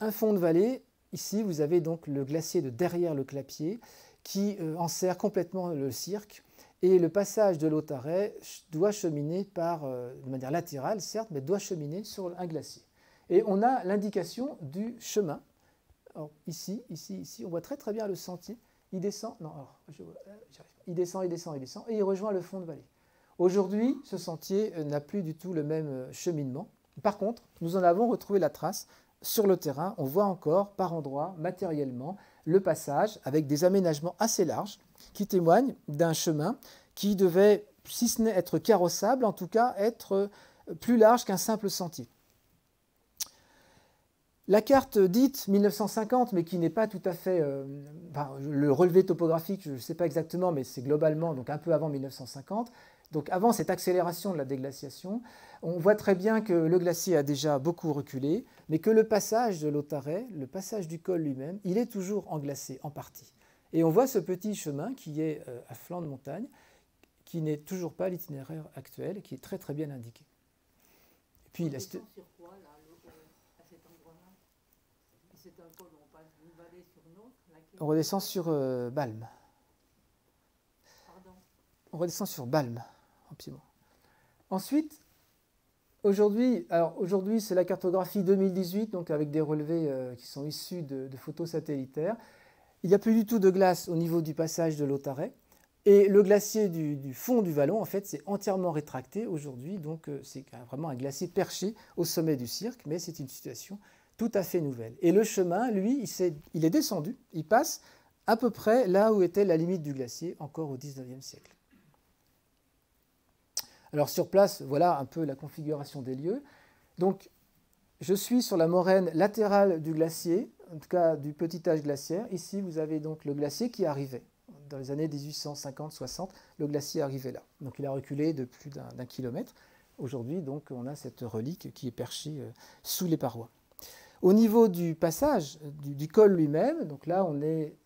un fond de vallée. Ici, vous avez donc le glacier de derrière le Clapier qui enserre complètement le cirque. Et le passage de Lautaret doit cheminer de manière latérale, certes, mais doit cheminer sur un glacier. Et on a l'indication du chemin. Alors, ici, on voit très très bien le sentier. Il descend, non, alors, il descend, et il rejoint le fond de vallée. Aujourd'hui, ce sentier n'a plus du tout le même cheminement. Par contre, nous en avons retrouvé la trace sur le terrain. On voit encore, par endroits, matériellement, le passage avec des aménagements assez larges qui témoignent d'un chemin qui devait, si ce n'est être carrossable, en tout cas être plus large qu'un simple sentier. La carte dite 1950, mais qui n'est pas tout à fait... le relevé topographique, je ne sais pas exactement, mais c'est globalement donc un peu avant 1950. Donc avant cette accélération de la déglaciation, on voit très bien que le glacier a déjà beaucoup reculé, mais que le passage de l'Otarai, le passage du col lui-même, il est toujours englacé en partie. Et on voit ce petit chemin qui est à flanc de montagne, qui n'est toujours pas l'itinéraire actuel, qui est très très bien indiqué. Et puis, sur quoi, là, à cet endroit-là? C'est un col où on passe d'une vallée sur une autre. On redescend sur Balme. Pardon? On redescend sur Balme, en Piémont. Ensuite, aujourd'hui, c'est la cartographie 2018, donc avec des relevés qui sont issus de photos satellitaires. Il n'y a plus du tout de glace au niveau du passage de l'Otarai. Et le glacier du fond du vallon, en fait, c'est entièrement rétracté aujourd'hui. Donc, c'est vraiment un glacier perché au sommet du cirque, mais c'est une situation tout à fait nouvelle. Et le chemin, lui, il est descendu. Il passe à peu près là où était la limite du glacier, encore au XIXe siècle. Alors, sur place, voilà un peu la configuration des lieux. Donc, je suis sur la moraine latérale du glacier, en tout cas du petit âge glaciaire. Ici, vous avez donc le glacier qui arrivait. Dans les années 1850-60, le glacier arrivait là. Donc il a reculé de plus d'un kilomètre. Aujourd'hui, donc, on a cette relique qui est perchée sous les parois. Au niveau du passage, du col lui-même, donc là, on est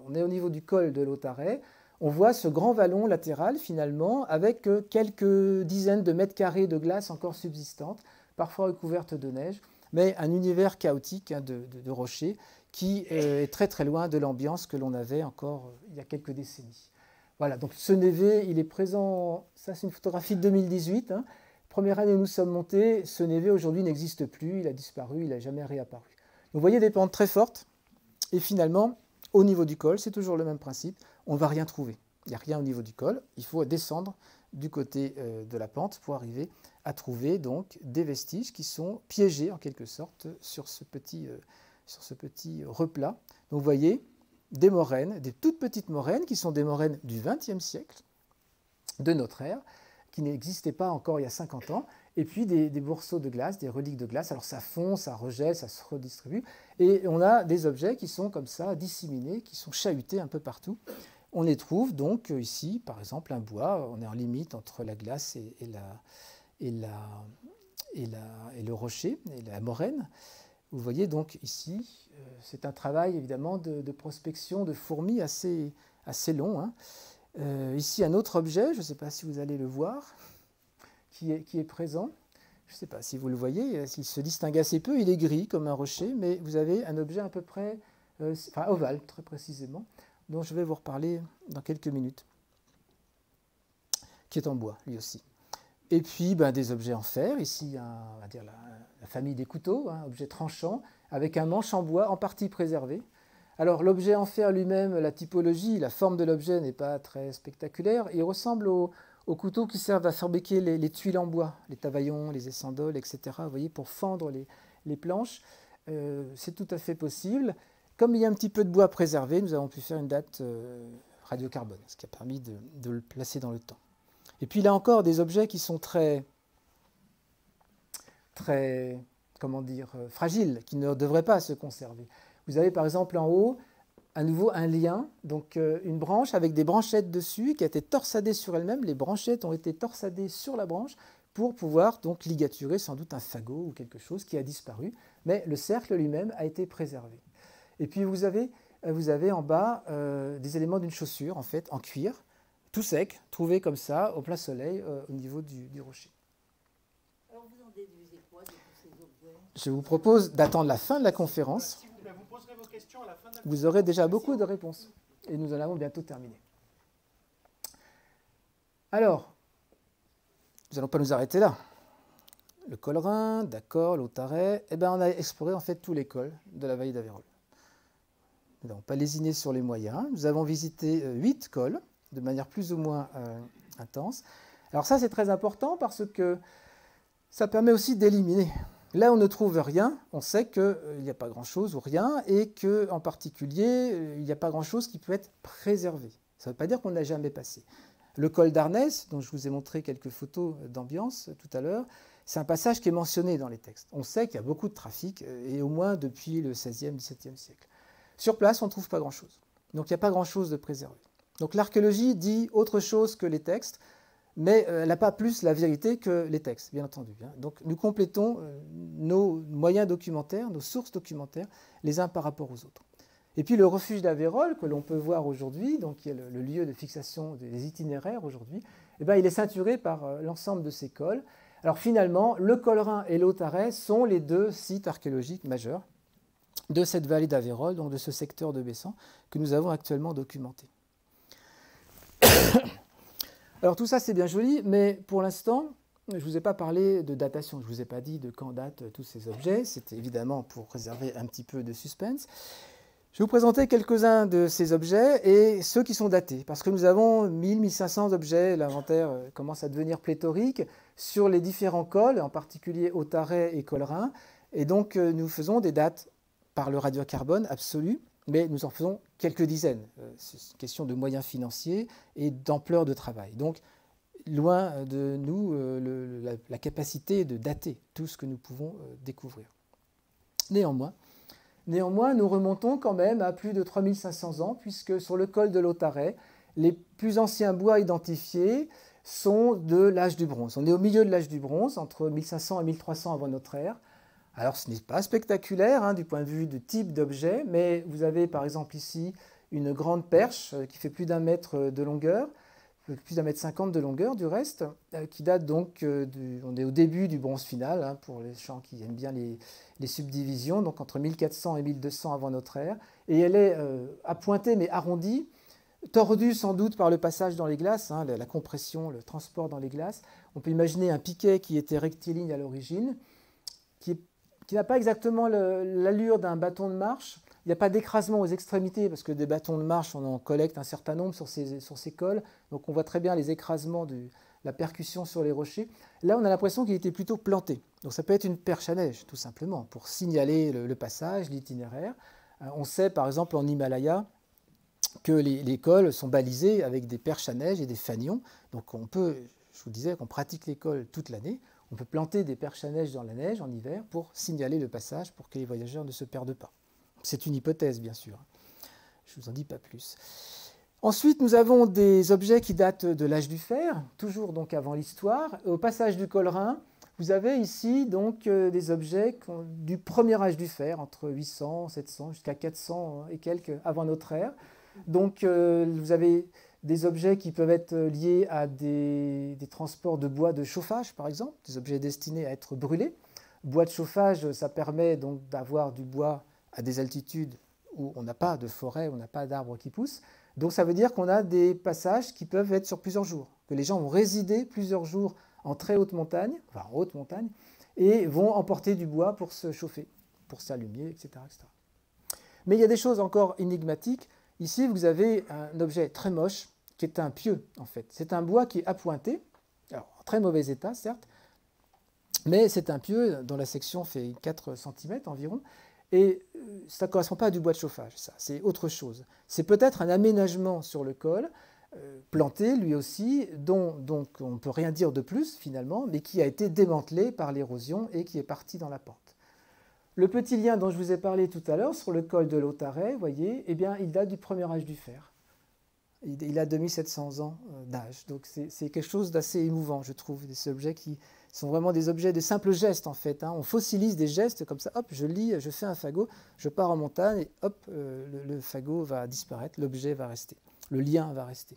au niveau du col de l'Otarai. On voit ce grand vallon latéral, finalement, avec quelques dizaines de mètres carrés de glace encore subsistante, parfois recouverte de neige, mais un univers chaotique de rochers qui est très très loin de l'ambiance que l'on avait encore il y a quelques décennies. Voilà, donc ce névé, il est présent, ça c'est une photographie de 2018, hein. Première année où nous sommes montés, ce névé aujourd'hui n'existe plus, il a disparu, il n'a jamais réapparu. Donc vous voyez des pentes très fortes, et finalement, au niveau du col, c'est toujours le même principe, on ne va rien trouver. Il n'y a rien au niveau du col, il faut descendre du côté de la pente pour arriver à trouver donc des vestiges qui sont piégés en quelque sorte sur ce petit replat. Donc vous voyez des moraines, des toutes petites moraines qui sont des moraines du XXe siècle, de notre ère, qui n'existaient pas encore il y a 50 ans, et puis des morceaux de glace, des reliques de glace. Alors ça fond, ça regèle, ça se redistribue, et on a des objets qui sont comme ça, disséminés, qui sont chahutés un peu partout. On les trouve donc ici, par exemple, un bois, on est en limite entre la glace et le rocher, et la moraine. Vous voyez donc ici, c'est un travail évidemment de prospection de fourmis assez long, hein. Ici, un autre objet, je ne sais pas si vous allez le voir, qui est présent. Je ne sais pas si vous le voyez, il se distingue assez peu, il est gris comme un rocher, mais vous avez un objet à peu près, ovale très précisément, dont je vais vous reparler dans quelques minutes, qui est en bois lui aussi. Et puis des objets en fer, ici on va dire la famille des couteaux, hein, objet tranchant, avec un manche en bois en partie préservé. Alors l'objet en fer lui-même, la typologie, la forme de l'objet n'est pas très spectaculaire. Il ressemble aux couteaux qui servent à fabriquer les tuiles en bois, les tavaillons, les essandoles, etc. Vous voyez, pour fendre les planches. C'est tout à fait possible. Comme il y a un petit peu de bois préservé, nous avons pu faire une date radiocarbone, ce qui a permis de le placer dans le temps. Et puis là encore, des objets qui sont très fragiles, qui ne devraient pas se conserver. Vous avez par exemple en haut, à nouveau, un lien, donc une branche avec des branchettes dessus qui a été torsadée sur elle-même. Les branchettes ont été torsadées sur la branche pour pouvoir donc ligaturer sans doute un fagot ou quelque chose qui a disparu, mais le cercle lui-même a été préservé. Et puis vous avez en bas des éléments d'une chaussure, en fait, en cuir, tout sec, trouvé comme ça, au plein soleil, au niveau du rocher. Alors vous en déduisez quoi de tous ces objets? Je vous propose d'attendre la fin de la conférence. S'il vous plaît, vous poserez vos questions à la fin de la conférence. Vous aurez déjà beaucoup de réponses. Et nous en avons bientôt terminé. Alors, nous n'allons pas nous arrêter là. le Collerin, d'accord, l'Autaret, eh ben, on a exploré en fait tous les cols de la vallée d'Aveyron. Nous n'avons pas lésiné sur les moyens. Nous avons visité 8 cols de manière plus ou moins intense. Alors ça, c'est très important parce que ça permet aussi d'éliminer. Là, on ne trouve rien, on sait qu'il n'y a pas grand-chose ou rien, et qu'en particulier, il n'y a pas grand-chose qui peut être préservé. Ça ne veut pas dire qu'on n'a jamais passé. Le col d'Arnès, dont je vous ai montré quelques photos d'ambiance tout à l'heure, c'est un passage qui est mentionné dans les textes. On sait qu'il y a beaucoup de trafic, et au moins depuis le XVIe, XVIIe siècle. Sur place, on ne trouve pas grand-chose. Donc il n'y a pas grand-chose de préservé. Donc l'archéologie dit autre chose que les textes, mais elle n'a pas plus la vérité que les textes, bien entendu. Donc nous complétons nos moyens documentaires, nos sources documentaires, les uns par rapport aux autres. Et puis le refuge d'Aveyron, que l'on peut voir aujourd'hui, donc qui est le lieu de fixation des itinéraires aujourd'hui, eh bien, il est ceinturé par l'ensemble de ces cols. Alors finalement, le Collerin et l'Autaret sont les deux sites archéologiques majeurs de cette vallée d'Aveyron, donc de ce secteur de Bessan, que nous avons actuellement documenté. Alors tout ça c'est bien joli, mais pour l'instant, je ne vous ai pas parlé de datation, je ne vous ai pas dit de quand datent tous ces objets, c'était évidemment pour réserver un petit peu de suspense. Je vais vous présenter quelques-uns de ces objets et ceux qui sont datés, parce que nous avons 1000-1500 objets, l'inventaire commence à devenir pléthorique, sur les différents cols, en particulier Autaret et Collerin, et donc nous faisons des dates par le radiocarbone absolu, mais nous en faisons quelques dizaines. C'est une question de moyens financiers et d'ampleur de travail. Donc, loin de nous la capacité de dater tout ce que nous pouvons découvrir. Néanmoins, nous remontons quand même à plus de 3500 ans, puisque sur le col de l'Autaret, les plus anciens bois identifiés sont de l'âge du bronze. On est au milieu de l'âge du bronze, entre 1500 et 1300 avant notre ère. Alors ce n'est pas spectaculaire du point de vue du type d'objet, mais vous avez par exemple ici une grande perche qui fait plus d'1 mètre de longueur, plus d'1 mètre 50 de longueur du reste, qui date donc, on est au début du bronze final, pour les gens qui aiment bien les subdivisions, donc entre 1400 et 1200 avant notre ère, et elle est appointée mais arrondie, tordue sans doute par le passage dans les glaces, la compression, le transport dans les glaces. On peut imaginer un piquet qui était rectiligne à l'origine, qui n'a pas exactement l'allure d'un bâton de marche. Il n'y a pas d'écrasement aux extrémités, parce que des bâtons de marche, on en collecte un certain nombre sur ces cols. Donc on voit très bien les écrasements de la percussion sur les rochers. Là, on a l'impression qu'il était plutôt planté. Donc ça peut être une perche à neige, tout simplement, pour signaler le passage, l'itinéraire. On sait, par exemple, en Himalaya, que les cols sont balisés avec des perches à neige et des fanions. Donc on peut, je vous disais qu'on pratique les cols toute l'année. On peut planter des perches à neige dans la neige en hiver pour signaler le passage, pour que les voyageurs ne se perdent pas. C'est une hypothèse, bien sûr. Je ne vous en dis pas plus. Ensuite, nous avons des objets qui datent de l'âge du fer, toujours donc avant l'histoire. Au passage du Collerin, vous avez ici donc des objets du premier âge du fer, entre 800, 700 jusqu'à 400 et quelques avant notre ère. Donc vous avez des objets qui peuvent être liés à des transports de bois de chauffage, par exemple, des objets destinés à être brûlés. Bois de chauffage, ça permet donc d'avoir du bois à des altitudes où on n'a pas de forêt, on n'a pas d'arbres qui poussent. Donc ça veut dire qu'on a des passages qui peuvent être sur plusieurs jours, que les gens vont résider plusieurs jours en très haute montagne, enfin en haute montagne, et vont emporter du bois pour se chauffer, pour s'allumer, etc., etc. Mais il y a des choses encore énigmatiques. Ici, vous avez un objet très moche, qui est un pieu, en fait. C'est un bois qui est appointé, alors en très mauvais état, certes, mais c'est un pieu dont la section fait 4 cm environ, et ça ne correspond pas à du bois de chauffage, ça, c'est autre chose. C'est peut-être un aménagement sur le col, planté lui aussi, dont on ne peut rien dire de plus finalement, mais qui a été démantelé par l'érosion et qui est parti dans la pente. Le petit lien dont je vous ai parlé tout à l'heure sur le col de l'Autaret, vous voyez, eh bien, il date du premier âge du fer. Il a 2700 ans d'âge, donc c'est quelque chose d'assez émouvant, je trouve, des objets qui sont vraiment des objets de simples gestes, en fait. On fossilise des gestes comme ça, hop, je lis, je fais un fagot, je pars en montagne, et hop, le fagot va disparaître, l'objet va rester, le lien va rester.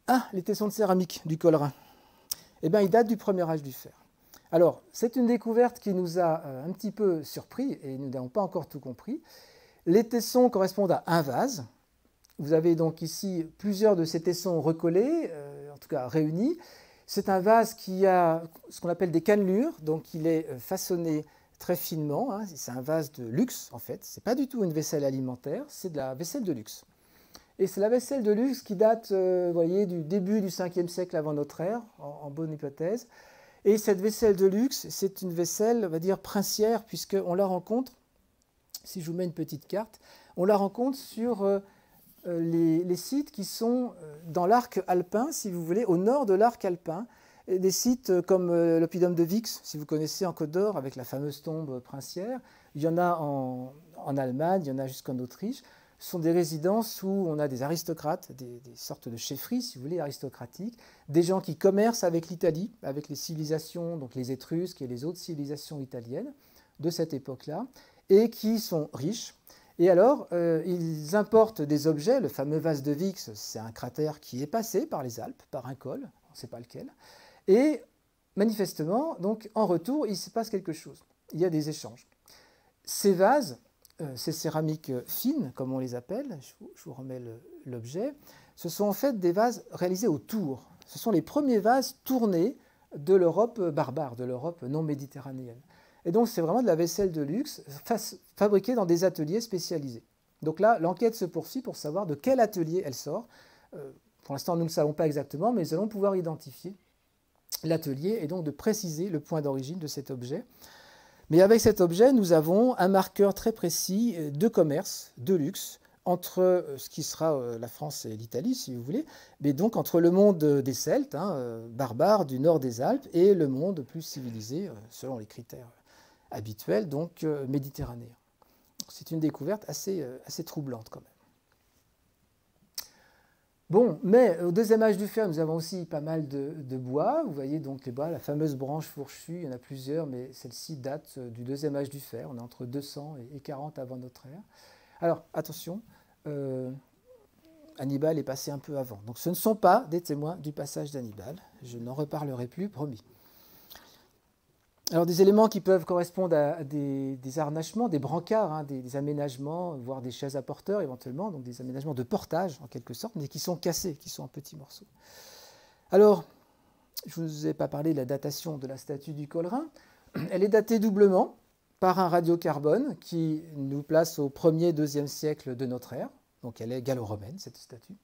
Ah, les tessons de céramique du Collerin. Eh bien, ils datent du premier âge du fer. Alors, c'est une découverte qui nous a un petit peu surpris, et nous n'avons pas encore tout compris. Les tessons correspondent à un vase. Vous avez donc ici plusieurs de ces tessons recollés, en tout cas réunis. C'est un vase qui a ce qu'on appelle des cannelures, donc il est façonné très finement. Hein. C'est un vase de luxe, en fait. Ce n'est pas du tout une vaisselle alimentaire, c'est de la vaisselle de luxe. Et c'est la vaisselle de luxe qui date, vous voyez, du début du 5e siècle avant notre ère, en bonne hypothèse. Et cette vaisselle de luxe, c'est une vaisselle, on va dire, princière, puisqu'on la rencontre, si je vous mets une petite carte, on la rencontre sur les sites qui sont dans l'arc alpin, si vous voulez, au nord de l'arc alpin. Et des sites comme l'Oppidum de Vix, si vous connaissez en Côte d'Or, avec la fameuse tombe princière. Il y en a en Allemagne, il y en a jusqu'en Autriche. Ce sont des résidences où on a des aristocrates, des sortes de chefferies, si vous voulez, aristocratiques, des gens qui commercent avec l'Italie, avec les civilisations, donc les Étrusques et les autres civilisations italiennes de cette époque-là, et qui sont riches. Et alors, ils importent des objets. Le fameux vase de Vix, c'est un cratère qui est passé par les Alpes, par un col, on ne sait pas lequel. Et manifestement, donc, en retour, il se passe quelque chose. Il y a des échanges. Ces vases, ces céramiques fines, comme on les appelle, je vous remets l'objet, ce sont en fait des vases réalisés au tour. Ce sont les premiers vases tournés de l'Europe barbare, de l'Europe non méditerranéenne. Et donc c'est vraiment de la vaisselle de luxe fabriquée dans des ateliers spécialisés. Donc là, l'enquête se poursuit pour savoir de quel atelier elle sort. Pour l'instant, nous ne le savons pas exactement, mais nous allons pouvoir identifier l'atelier et donc de préciser le point d'origine de cet objet. Mais avec cet objet, nous avons un marqueur très précis de commerce, de luxe, entre ce qui sera la France et l'Italie, si vous voulez, mais donc entre le monde des Celtes, barbares du nord des Alpes, et le monde plus civilisé, selon les critères habituels, donc méditerranéen. C'est une découverte assez troublante quand même. Bon, mais au deuxième âge du fer, nous avons aussi pas mal de bois. Vous voyez donc les bois, la fameuse branche fourchue, il y en a plusieurs, mais celle-ci date du deuxième âge du fer. On est entre 200 et 40 avant notre ère. Alors, attention, Hannibal est passé un peu avant. Donc ce ne sont pas des témoins du passage d'Hannibal. Je n'en reparlerai plus, promis. Alors des éléments qui peuvent correspondre à des harnachements, des brancards, des aménagements, voire des chaises à porteurs éventuellement, donc des aménagements de portage en quelque sorte, mais qui sont cassés, qui sont en petits morceaux. Alors, je ne vous ai pas parlé de la datation de la statue du Collerin. Elle est datée doublement par un radiocarbone qui nous place au 1er, 2e siècle de notre ère. Donc elle est gallo-romaine, cette statue.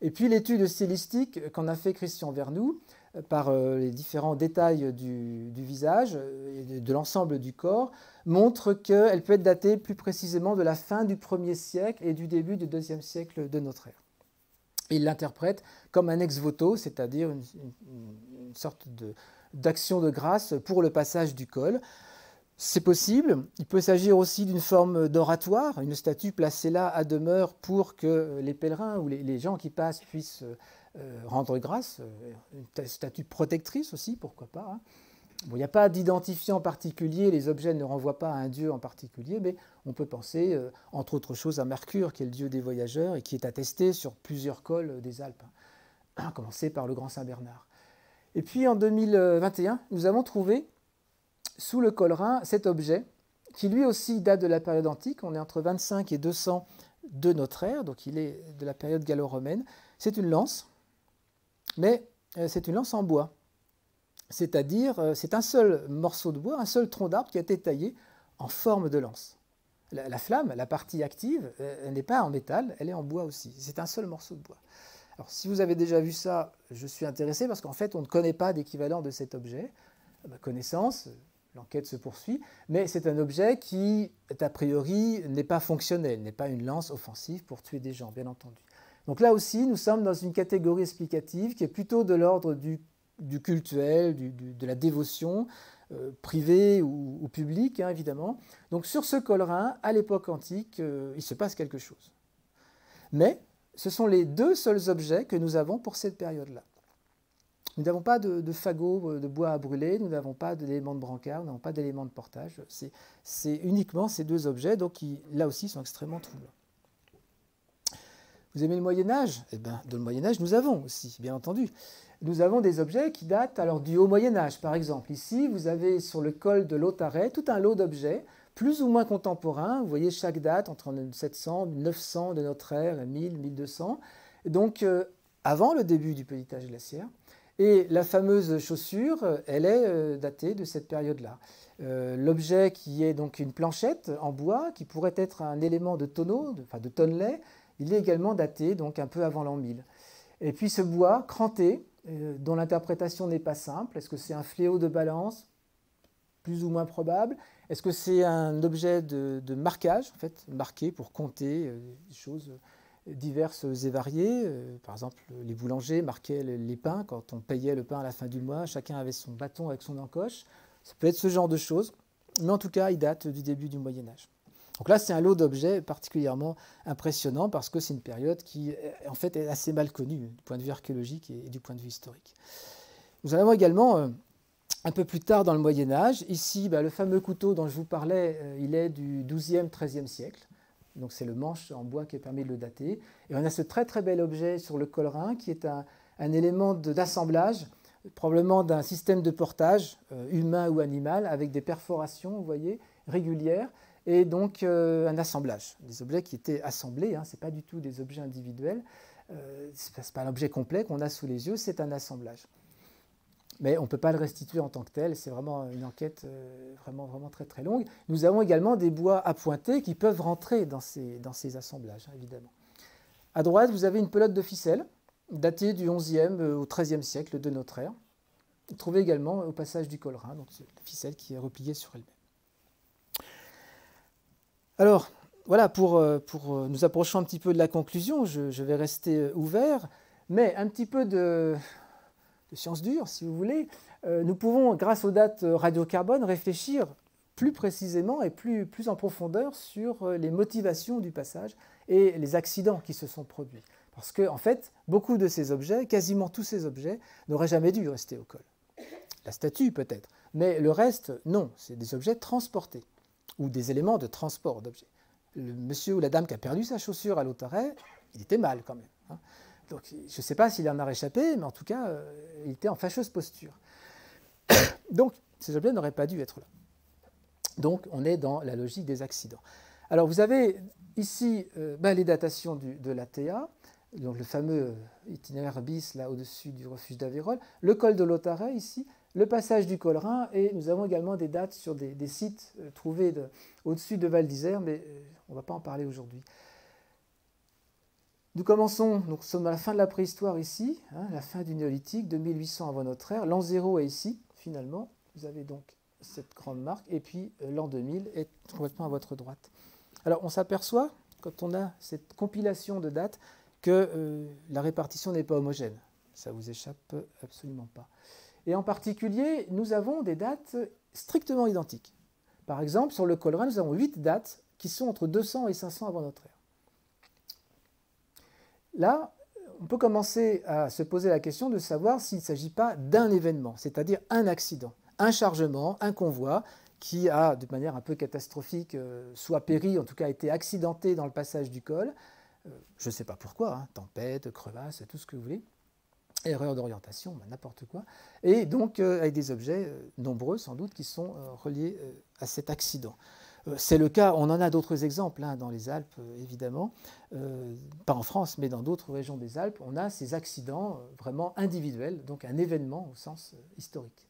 Et puis l'étude stylistique qu'en a fait Christian Vernoux par les différents détails du visage et de l'ensemble du corps montre qu'elle peut être datée plus précisément de la fin du 1er siècle et du début du 2e siècle de notre ère. Il l'interprète comme un ex voto, c'est-à-dire une sorte d'action de grâce pour le passage du col. C'est possible. Il peut s'agir aussi d'une forme d'oratoire, une statue placée là à demeure pour que les pèlerins ou les gens qui passent puissent rendre grâce, une statue protectrice aussi, pourquoi pas. Bon, il n'y a pas d'identifiant particulier, les objets ne renvoient pas à un dieu en particulier, mais on peut penser, entre autres choses, à Mercure, qui est le dieu des voyageurs et qui est attesté sur plusieurs cols des Alpes, à commencer par le Grand Saint-Bernard. Et puis en 2021, nous avons trouvé sous le Collerin cet objet, qui lui aussi date de la période antique, on est entre 25 et 200 de notre ère, donc il est de la période gallo-romaine. C'est une lance, mais c'est une lance en bois. C'est-à-dire, c'est un seul morceau de bois, un seul tronc d'arbre qui a été taillé en forme de lance. La flamme, la partie active, elle n'est pas en métal, elle est en bois aussi. C'est un seul morceau de bois. Alors, si vous avez déjà vu ça, je suis intéressé parce qu'en fait, on ne connaît pas d'équivalent de cet objet. À ma connaissance, l'enquête se poursuit, mais c'est un objet qui, a priori, n'est pas fonctionnel, n'est pas une lance offensive pour tuer des gens, bien entendu. Donc là aussi, nous sommes dans une catégorie explicative qui est plutôt de l'ordre du cultuel, de la dévotion, privée ou publique, évidemment. Donc sur ce Collerin, à l'époque antique, il se passe quelque chose. Mais ce sont les deux seuls objets que nous avons pour cette période-là. Nous n'avons pas de fagots de bois à brûler, nous n'avons pas d'éléments de brancard, nous n'avons pas d'éléments de portage. C'est uniquement ces deux objets, donc qui, là aussi, sont extrêmement troublants. Vous aimez le Moyen-Âge ? Eh bien, dans le Moyen-Âge, nous avons aussi, bien entendu. Nous avons des objets qui datent alors du Haut Moyen-Âge, par exemple. Ici, vous avez sur le col de l'Otaret tout un lot d'objets, plus ou moins contemporains. Vous voyez chaque date entre 700, 900 de notre ère, 1000, 1200. Donc, avant le début du pelletage glaciaire. Et la fameuse chaussure, elle est datée de cette période-là. L'objet qui est donc une planchette en bois, qui pourrait être un élément de tonneau, de tonnellet, il est également daté donc un peu avant l'an 1000. Et puis ce bois cranté, dont l'interprétation n'est pas simple, est-ce que c'est un fléau de balance, plus ou moins probable? Est-ce que c'est un objet de marquage, en fait, marqué pour compter des choses diverses et variées? Par exemple, les boulangers marquaient les pains quand on payait le pain à la fin du mois, chacun avait son bâton avec son encoche. Ça peut être ce genre de choses, mais en tout cas, il date du début du Moyen-Âge. Donc là, c'est un lot d'objets particulièrement impressionnant parce que c'est une période qui, en fait, est assez mal connue du point de vue archéologique et du point de vue historique. Nous en avons également un peu plus tard dans le Moyen-Âge. Ici, le fameux couteau dont je vous parlais, il est du XIIe, XIIIe siècle. Donc c'est le manche en bois qui a permis de le dater. Et on a ce très très bel objet sur le collerin qui est un élément d'assemblage, probablement d'un système de portage humain ou animal avec des perforations, vous voyez, régulières, et donc un assemblage. Des objets qui étaient assemblés, ce n'est pas du tout des objets individuels, ce n'est pas un objet complet qu'on a sous les yeux, c'est un assemblage. Mais on ne peut pas le restituer en tant que tel, c'est vraiment une enquête vraiment très très longue. Nous avons également des bois appointés qui peuvent rentrer dans ces assemblages, évidemment. À droite, vous avez une pelote de ficelle, datée du XIe au XIIIe siècle de notre ère, trouvée également au passage du collerin, donc c'est la ficelle qui est repliée sur elle-même. Alors, voilà, pour nous approchons un petit peu de la conclusion, je vais rester ouvert, mais un petit peu de science dure, si vous voulez, nous pouvons, grâce aux dates radiocarbone, réfléchir plus précisément et plus en profondeur sur les motivations du passage et les accidents qui se sont produits. Parce qu'en fait, beaucoup de ces objets, quasiment tous ces objets, n'auraient jamais dû rester au col. La statue peut-être, mais le reste, non, c'est des objets transportés ou des éléments de transport d'objets. Le monsieur ou la dame qui a perdu sa chaussure à l'Otaret, il était mal quand même. Donc, je ne sais pas s'il en a réchappé, mais en tout cas, il était en fâcheuse posture. Donc, ces objets n'auraient pas dû être là. Donc, on est dans la logique des accidents. Alors, vous avez ici les datations de l'ATA, donc le fameux itinéraire bis, là, au-dessus du refuge d'Aveyron, le col de l'Otaret, ici, le passage du Collerin, et nous avons également des dates sur des sites trouvés au-dessus de Val d'Isère, mais on ne va pas en parler aujourd'hui. Nous commençons, donc nous sommes à la fin de la préhistoire ici, la fin du néolithique, 2800 avant notre ère. L'an 0 est ici, finalement. Vous avez donc cette grande marque. Et puis l'an 2000 est complètement à votre droite. Alors on s'aperçoit, quand on a cette compilation de dates, que la répartition n'est pas homogène. Ça ne vous échappe absolument pas. Et en particulier, nous avons des dates strictement identiques. Par exemple, sur le Collerin, nous avons 8 dates qui sont entre 200 et 500 avant notre ère. Là, on peut commencer à se poser la question de savoir s'il ne s'agit pas d'un événement, c'est-à-dire un accident, un chargement, un convoi qui a, de manière un peu catastrophique, soit péri, en tout cas été accidenté dans le passage du col. Je ne sais pas pourquoi, tempête, crevasse, tout ce que vous voulez, erreur d'orientation, n'importe quoi. Et donc avec des objets nombreux sans doute qui sont reliés à cet accident. C'est le cas, on en a d'autres exemples dans les Alpes, évidemment, pas en France, mais dans d'autres régions des Alpes, on a ces accidents vraiment individuels, donc un événement au sens historique.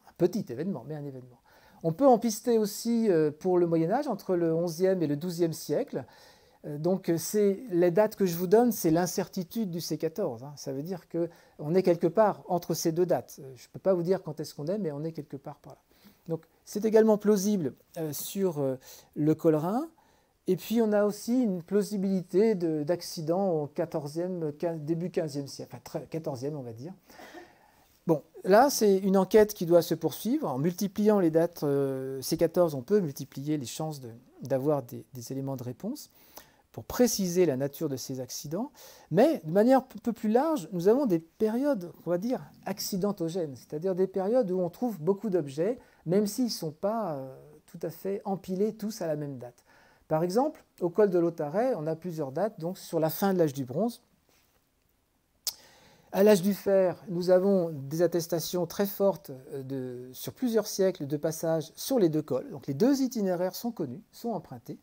Un petit événement, mais un événement. On peut en pister aussi pour le Moyen-Âge, entre le XIe et le XIIe siècle. Donc les dates que je vous donne, c'est l'incertitude du C14. Ça veut dire qu'on est quelque part entre ces deux dates. Je ne peux pas vous dire quand est-ce qu'on est, mais on est quelque part par là. Donc, c'est également plausible sur le Collerin. Et puis, on a aussi une plausibilité d'accidents au 14e, début 15e siècle, enfin 14e, on va dire. Bon, là, c'est une enquête qui doit se poursuivre. En multipliant les dates C14, on peut multiplier les chances d'avoir des éléments de réponse pour préciser la nature de ces accidents. Mais de manière un peu plus large, nous avons des périodes, on va dire, accidentogènes, c'est-à-dire des périodes où on trouve beaucoup d'objets, même s'ils ne sont pas tout à fait empilés tous à la même date. Par exemple, au col de l'Otaret, on a plusieurs dates, donc sur la fin de l'âge du bronze. À l'âge du fer, nous avons des attestations très fortes sur plusieurs siècles de passage sur les deux cols. Donc les deux itinéraires sont connus, sont empruntés.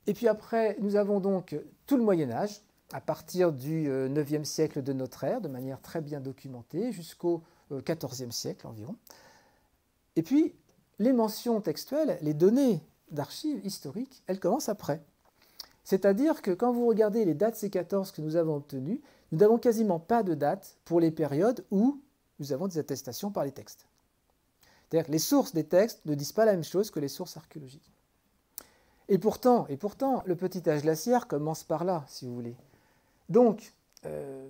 Et puis après, nous avons donc tout le Moyen-Âge, à partir du 9e siècle de notre ère, de manière très bien documentée, jusqu'au 14e siècle environ. Et puis, les mentions textuelles, les données d'archives historiques, elles commencent après. C'est-à-dire que quand vous regardez les dates C14 que nous avons obtenues, nous n'avons quasiment pas de dates pour les périodes où nous avons des attestations par les textes. C'est-à-dire que les sources des textes ne disent pas la même chose que les sources archéologiques. Et pourtant, le petit âge glaciaire commence par là, si vous voulez. Donc,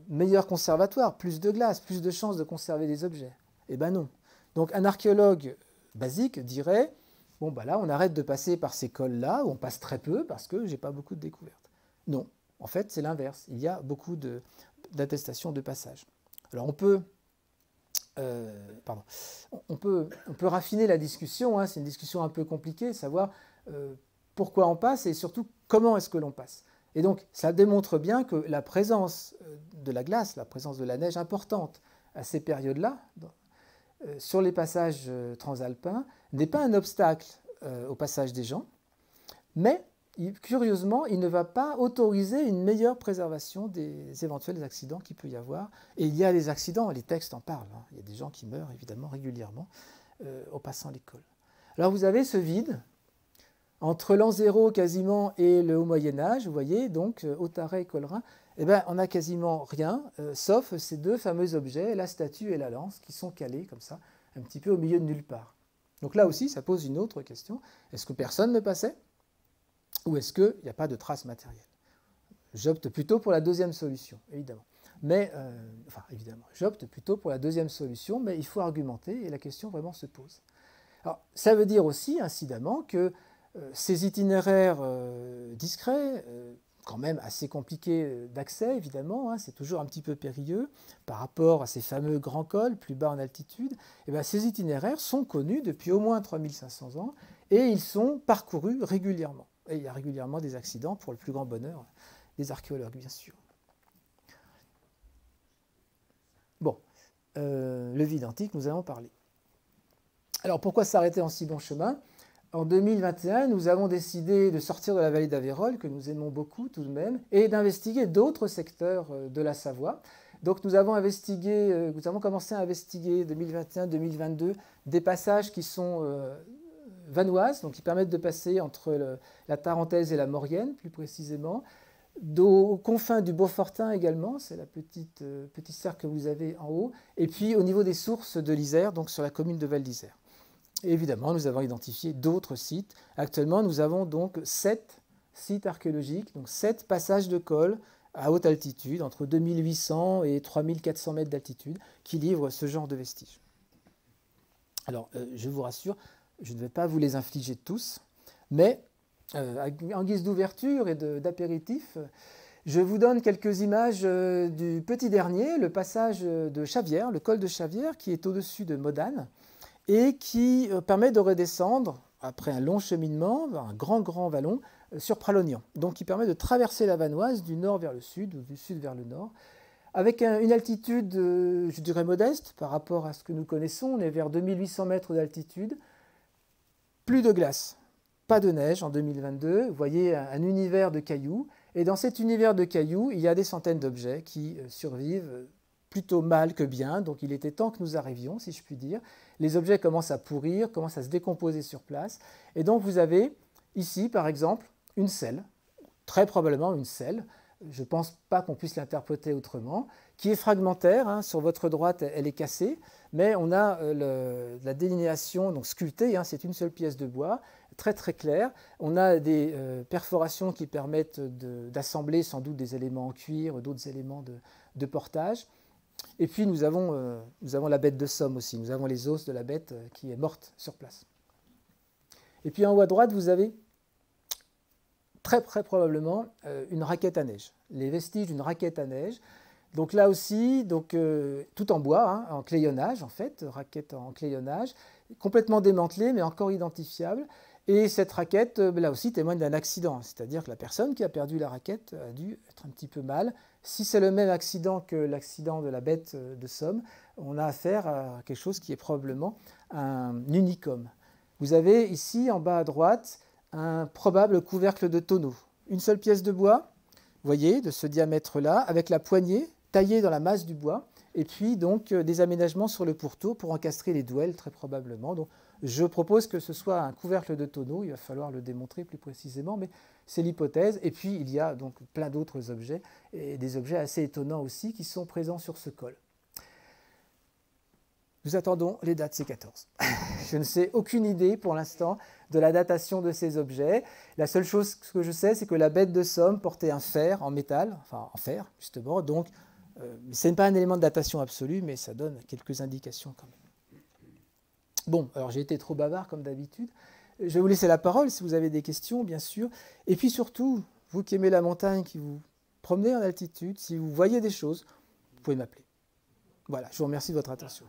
meilleur conservatoire, plus de glace, plus de chances de conserver des objets. Eh bien non. Donc un archéologue basique dirait, bon bah là on arrête de passer par ces cols-là, où on passe très peu parce que j'ai pas beaucoup de découvertes. Non, en fait c'est l'inverse, il y a beaucoup d'attestations de passage. Alors on peut raffiner la discussion, hein, c'est une discussion un peu compliquée, savoir pourquoi on passe et surtout comment est-ce que l'on passe. Et donc ça démontre bien que la présence de la glace, la présence de la neige importante à ces périodes-là, sur les passages transalpins, n'est pas un obstacle au passage des gens, mais curieusement, il ne va pas autoriser une meilleure préservation des éventuels accidents qu'il peut y avoir. Et il y a des accidents, les textes en parlent, hein. Il y a des gens qui meurent évidemment régulièrement en passant l'école. Alors vous avez ce vide entre l'an 0 quasiment et le haut Moyen-Âge, vous voyez, donc Autarret et Collerin, eh bien, on n'a quasiment rien, sauf ces deux fameux objets, la statue et la lance, qui sont calés comme ça, un petit peu au milieu de nulle part. Donc là aussi, ça pose une autre question. Est-ce que personne ne passait? Ou est-ce qu'il n'y a pas de traces matérielles? J'opte plutôt pour la deuxième solution, évidemment. J'opte plutôt pour la deuxième solution, mais il faut argumenter et la question vraiment se pose. Alors, ça veut dire aussi, incidemment, que ces itinéraires discrets, quand même assez compliqués d'accès, évidemment, hein, c'est toujours un petit peu périlleux par rapport à ces fameux grands cols plus bas en altitude, et bien, ces itinéraires sont connus depuis au moins 3500 ans et ils sont parcourus régulièrement. Et il y a régulièrement des accidents pour le plus grand bonheur des archéologues, bien sûr. Bon, le vide antique, nous allons parler. Alors pourquoi s'arrêter en si bon chemin? En 2021, nous avons décidé de sortir de la vallée d'Aveyron, que nous aimons beaucoup tout de même, et d'investiguer d'autres secteurs de la Savoie. Donc nous avons commencé à investiguer 2021-2022 des passages qui sont vanoises, donc qui permettent de passer entre la Tarentaise et la Maurienne, plus précisément, aux confins du Beaufortain également, c'est la petit cercle que vous avez en haut, et puis au niveau des sources de l'Isère, donc sur la commune de Val d'Isère. Et évidemment, nous avons identifié d'autres sites. Actuellement, nous avons donc 7 sites archéologiques, donc 7 passages de cols à haute altitude, entre 2800 et 3400 mètres d'altitude, qui livrent ce genre de vestiges. Alors, je vous rassure, je ne vais pas vous les infliger tous, mais en guise d'ouverture et d'apéritif, je vous donne quelques images du petit dernier, le passage de Chavières, le col de Chavières, qui est au-dessus de Modane, et qui permet de redescendre, après un long cheminement, un grand vallon, sur Pralognan. Donc qui permet de traverser la Vanoise du nord vers le sud, ou du sud vers le nord, avec une altitude, je dirais, modeste par rapport à ce que nous connaissons. On est vers 2800 mètres d'altitude. Plus de glace, pas de neige en 2022. Vous voyez un univers de cailloux. Et dans cet univers de cailloux, il y a des centaines d'objets qui survivent plutôt mal que bien, donc il était temps que nous arrivions, si je puis dire. Les objets commencent à pourrir, commencent à se décomposer sur place, et donc vous avez ici, par exemple, une selle, très probablement une selle, je ne pense pas qu'on puisse l'interpréter autrement, qui est fragmentaire, hein. Sur votre droite, elle est cassée, mais on a la délinéation donc sculptée, hein, c'est une seule pièce de bois, très claire. On a des perforations qui permettent d'assembler sans doute des éléments en cuir, d'autres éléments de portage. Et puis nous avons la bête de Somme aussi, nous avons les os de la bête qui est morte sur place. Et puis en haut à droite, vous avez très probablement une raquette à neige, les vestiges d'une raquette à neige. Donc là aussi, tout en bois, hein, en clayonnage en fait, raquette en clayonnage, complètement démantelée mais encore identifiable. Et cette raquette, là aussi, témoigne d'un accident, c'est-à-dire que la personne qui a perdu la raquette a dû être un petit peu mal. Si c'est le même accident que l'accident de la bête de Somme, on a affaire à quelque chose qui est probablement un unicum. Vous avez ici, en bas à droite, un probable couvercle de tonneau. Une seule pièce de bois, voyez, de ce diamètre-là, avec la poignée taillée dans la masse du bois, et puis donc des aménagements sur le pourtour pour encastrer les douelles, très probablement. Donc, je propose que ce soit un couvercle de tonneau, il va falloir le démontrer plus précisément, mais c'est l'hypothèse. Et puis, il y a donc plein d'autres objets, et des objets assez étonnants aussi, qui sont présents sur ce col. Nous attendons les dates C14. Je ne sais aucune idée pour l'instant de la datation de ces objets. La seule chose que je sais, c'est que la bête de Somme portait un fer en métal, enfin en fer justement, donc ce n'est pas un élément de datation absolu, mais ça donne quelques indications quand même. Bon, alors j'ai été trop bavard comme d'habitude. Je vais vous laisser la parole si vous avez des questions, bien sûr. Et puis surtout, vous qui aimez la montagne, qui vous promenez en altitude, si vous voyez des choses, vous pouvez m'appeler. Voilà, je vous remercie de votre attention.